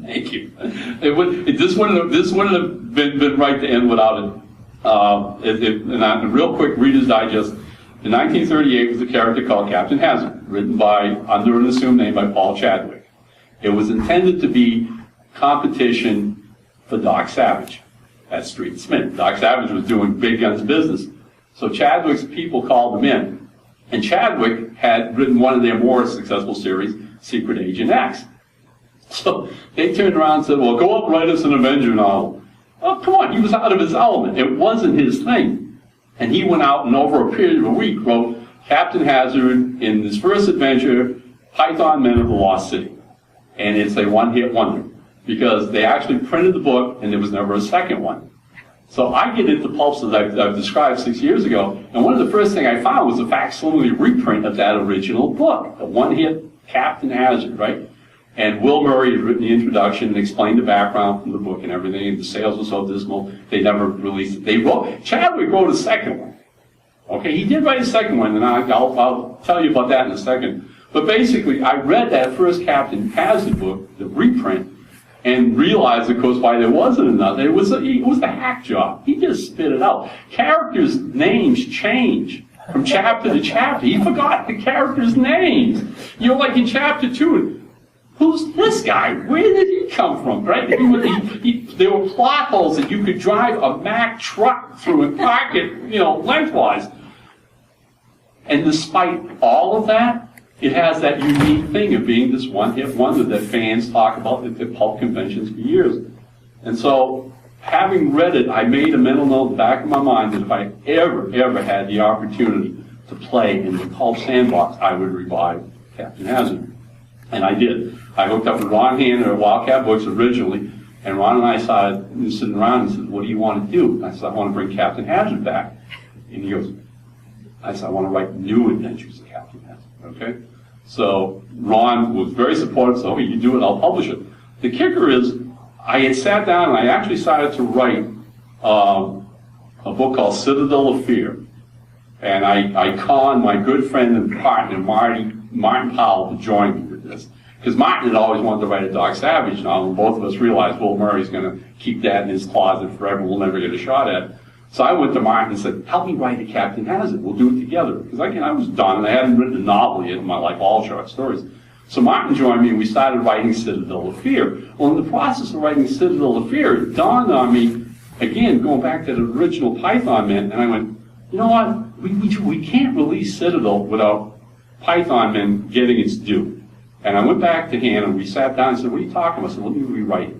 Thank you. This wouldn't have been right to end without it. And real quick, Reader's Digest. In 1938 was a character called Captain Hazzard, written under an assumed name by Paul Chadwick. It was intended to be competition for Doc Savage at Street Smith. Doc Savage was doing big guns business. So Chadwick's people called him in. And Chadwick had written one of their more successful series, Secret Agent X. So they turned around and said, well, go up and write us an Avenger novel. Oh, come on, he was out of his element. It wasn't his thing. And he went out and over a period of a week wrote Captain Hazzard in his first adventure, Python Men of the Lost City. And it's a one-hit wonder because they actually printed the book and there was never a second one. So I get into Pulps as I've described 6 years ago, and one of the first things I found was a facsimile reprint of that original book, the one-hit Captain Hazzard, right? And Will Murray had written the introduction and explained the background from the book and everything, and the sales were so dismal, they never released it. Chadwick wrote a second one. Okay, he did write a second one, and I'll tell you about that in a second. But basically, I read that first Captain Hazzard book, the reprint, and realized, of course, why there wasn't another. It was a hack job. He just spit it out. Characters' names change from chapter to chapter. He forgot the characters' names. You know, like in chapter 2, who's this guy? Where did he come from, right? There were plot holes that you could drive a Mack truck through and park it, lengthwise. And despite all of that, it has that unique thing of being this one-hit wonder that fans talk about at the pulp conventions for years. And so, having read it, I made a mental note in the back of my mind that if I ever had the opportunity to play in the pulp sandbox, I would revive Captain Hazzard. And I did. I hooked up with Ron Hanner at Wildcat Books originally, and Ron and I started sitting around and said, what do you want to do? And I said, I want to bring Captain Hazzard back. And he goes, I said, I want to write new adventures of Captain Hazzard, okay? So Ron was very supportive, so you do it, I'll publish it. The kicker is, I had sat down and I actually started to write a book called Citadel of Fear. And I conned my good friend and partner, Martin Powell, to join me with this. Because Martin had always wanted to write a Doc Savage novel, and both of us realized Will Murray's going to keep that in his closet forever, we'll never get a shot at it. So I went to Martin and said, help me write a Captain Hazzard, we'll do it together. Because I was done, and I hadn't written a novel yet in my life, all short stories. So Martin joined me, and we started writing Citadel of Fear. Well, in the process of writing Citadel of Fear, it dawned on me, again, going back to the original Python Men, and I went, you know what, we can't release Citadel without Python Men getting its due. And I went back to Hannah, and we sat down and said, what are you talking about? I said, let me rewrite it.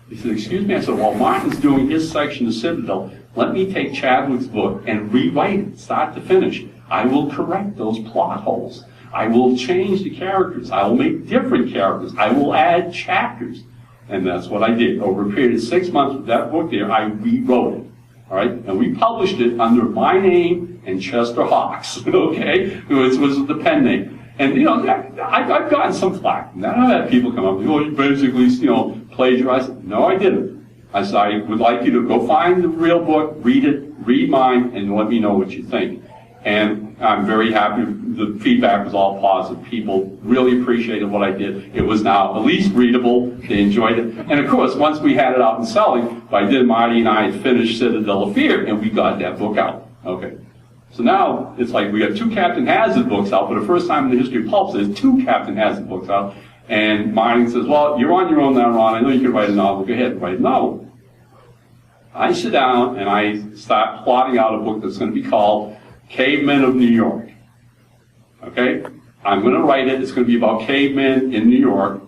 He said, excuse me? I said, well, Martin's doing his section of Citadel. Let me take Chadwick's book and rewrite it, start to finish. I will correct those plot holes. I will change the characters. I will make different characters. I will add chapters. And that's what I did. Over a period of 6 months with that book there, I rewrote it. all right? And we published it under my name and Chester Hawks, okay? Which was the pen name. And, you know, I've gotten some flack. Now I've had people come up and say, oh, you basically, you know, plagiarized. No, I didn't. I said, I would like you to go find the real book, read it, read mine, and let me know what you think. And I'm very happy. The feedback was all positive. People really appreciated what I did. It was now at least readable. They enjoyed it. And of course, once we had it out and selling, what I did, Marty and I finished Citadel of Fear, and we got that book out. Okay. So now it's like we got 2 Captain Hazzard books out. For the first time in the history of Pulp, there's 2 Captain Hazzard books out. And Marty says, well, you're on your own now, Ron. I know you can write a novel. Go ahead and write a novel. I sit down and I start plotting out a book that's going to be called Cavemen of New York. Okay? I'm going to write it. It's going to be about cavemen in New York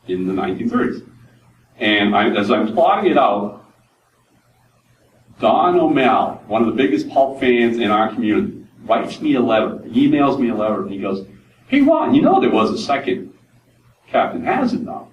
in the 1930s. And as I'm plotting it out, Don O'Malley, one of the biggest Pulp fans in our community, writes me a letter, emails me a letter, and he goes, hey, Ron, you know there was a second Captain Hazzard novel.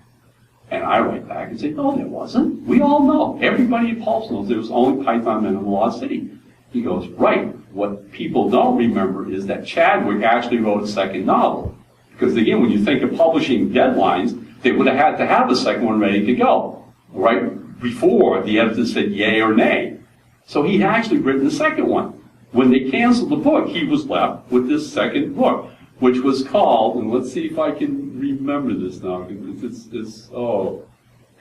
And I write back and say, no, there wasn't. We all know. Everybody at Pulp knows there was only Python Men in the Lost City. He goes, right. What people don't remember is that Chadwick actually wrote a second novel. Because again, when you think of publishing deadlines, they would have had to have a second one ready to go, right? Before the editor said yay or nay. So he'd actually written the second one. When they canceled the book, he was left with this second book, which was called, and let's see if I can remember this now.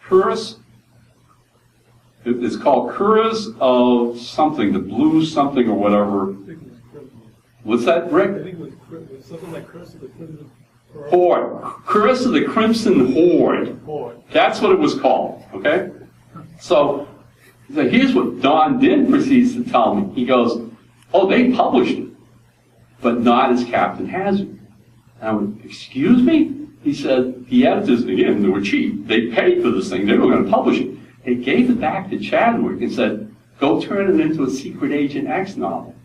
Curse. It's called Curse of something, the Blue something or whatever. What's that, Rick? I think it was something like Curse of the Crimson Horde. Curse of the Crimson Horde. That's what it was called, okay? So here's what Don then proceeds to tell me. He goes, oh, they published it, but not as Captain Hazzard. And I went, excuse me? He said, the editors, again, they were cheap. They paid for this thing. They were going to publish it. They gave it back to Chadwick and said, go turn it into a Secret Agent X novel.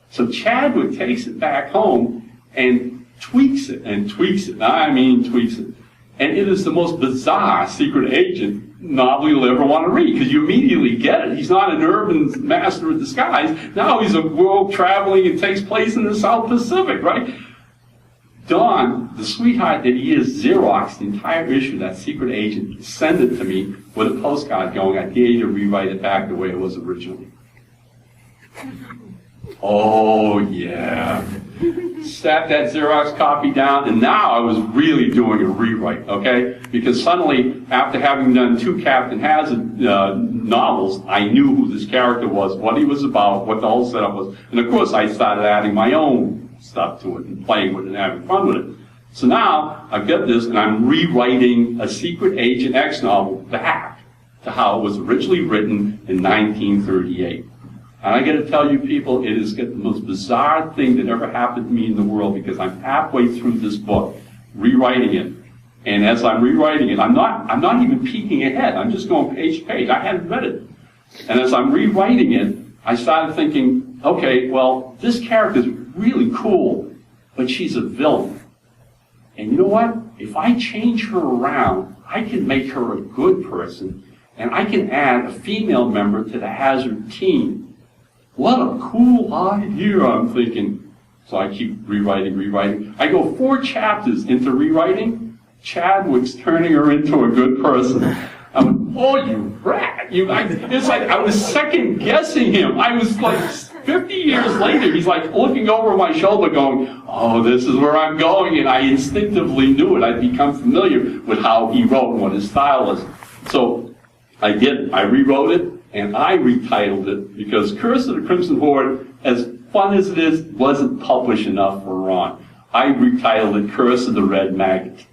So Chadwick takes it back home and tweaks it, and tweaks it. I mean tweaks it. And it is the most bizarre Secret Agent novel you'll ever want to read, because you immediately get it. He's not an urban master of disguise. Now he's a world traveling and takes place in the South Pacific, right? Don, the sweetheart that he is, Xeroxed the entire issue of that Secret Agent, send it to me with a postcard going, I dare you to rewrite it back the way it was originally. Oh, yeah. Sat that Xerox copy down, and now I was really doing a rewrite, okay? Because suddenly, after having done 2 Captain Hazzard novels, I knew who this character was, what he was about, what the whole setup was. And of course, I started adding my own stuff to it and playing with it and having fun with it. So now, I've got this, and I'm rewriting a Secret Agent X novel back to how it was originally written in 1938. And I got to tell you people, it is the most bizarre thing that ever happened to me in the world, because I'm halfway through this book, rewriting it. And as I'm rewriting it, I'm not even peeking ahead. I'm just going page to page. I hadn't read it. And as I'm rewriting it, I started thinking, okay, well, this character's really cool, but she's a villain. And you know what? If I change her around, I can make her a good person, and I can add a female member to the Hazzard team. What a cool idea, I'm thinking. So I keep rewriting. I go 4 chapters into rewriting. Chadwick's turning her into a good person. I went, oh, you rat. It's like I was second guessing him. I was like 50 years later, he's like looking over my shoulder going, oh, this is where I'm going. And I instinctively knew it. I'd become familiar with how he wrote and what his style is. So I did. I rewrote it. And I retitled it because Curse of the Crimson Horde, as fun as it is, wasn't published enough for Ron. I retitled it Curse of the Red Maggot,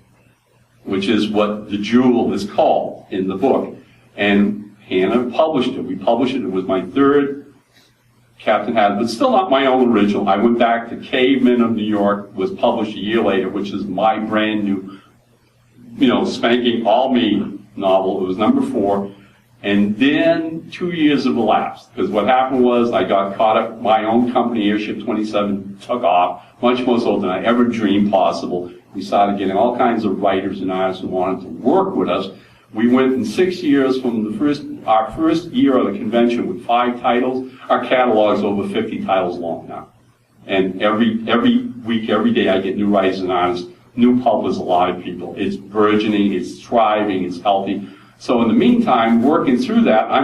which is what the jewel is called in the book. And Hannah published it. We published it. It was my 3rd Captain Hazzard, but still not my own original. I went back to Cavemen of New York, was published a year later, which is my brand new, spanking all me novel. It was number 4. And then 2 years have elapsed, because what happened was I got caught up, my own company, Airship 27, took off, much more so than I ever dreamed possible. We started getting all kinds of writers and artists who wanted to work with us. We went in 6 years from the first our first year of the convention with 5 titles, our catalog's over 50 titles long now. And every week, every day, I get new writers and artists. New Pulp is a lot of people. It's burgeoning, it's thriving, it's healthy. So in the meantime, working through that, I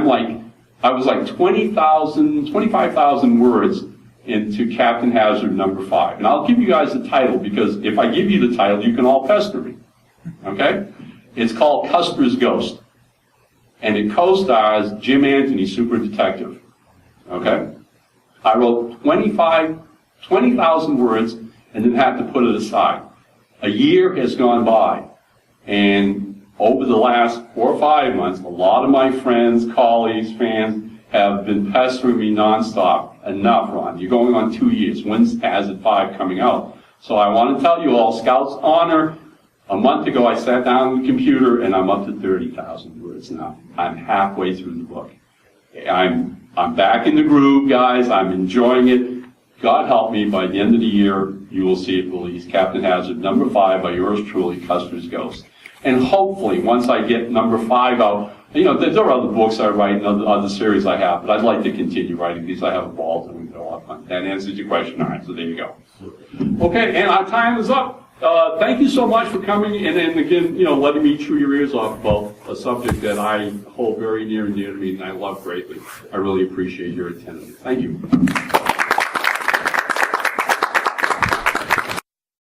was like 25,000 words into Captain Hazzard #5. And I'll give you guys the title, because if I give you the title, you can all pester me. Okay? It's called Custer's Ghost. And it co-stars Jim Anthony, Super Detective. Okay? I wrote 20,000 words and then had to put it aside. A year has gone by, and over the last 4 or 5 months, a lot of my friends, colleagues, fans have been pestering me nonstop. Enough, Ron. You're going on 2 years. When's Hazard 5 coming out? So I want to tell you all, Scout's honor, a month ago I sat down on the computer and I'm up to 30,000 words now. I'm halfway through the book. I'm back in the groove, guys. I'm enjoying it. God help me, by the end of the year, you will see it released. Captain Hazzard #5 by yours truly, Custer's Ghost. And hopefully, once I get #5 out, there are other books I write and other series I have, but I'd like to continue writing these. I have a ball doing it a lot of fun. That answers your question. All right, so there you go. Okay, and our time is up. Thank you so much for coming, and then again, letting me chew your ears off about a subject that I hold very near and dear to me and I love greatly. I really appreciate your attendance. Thank you.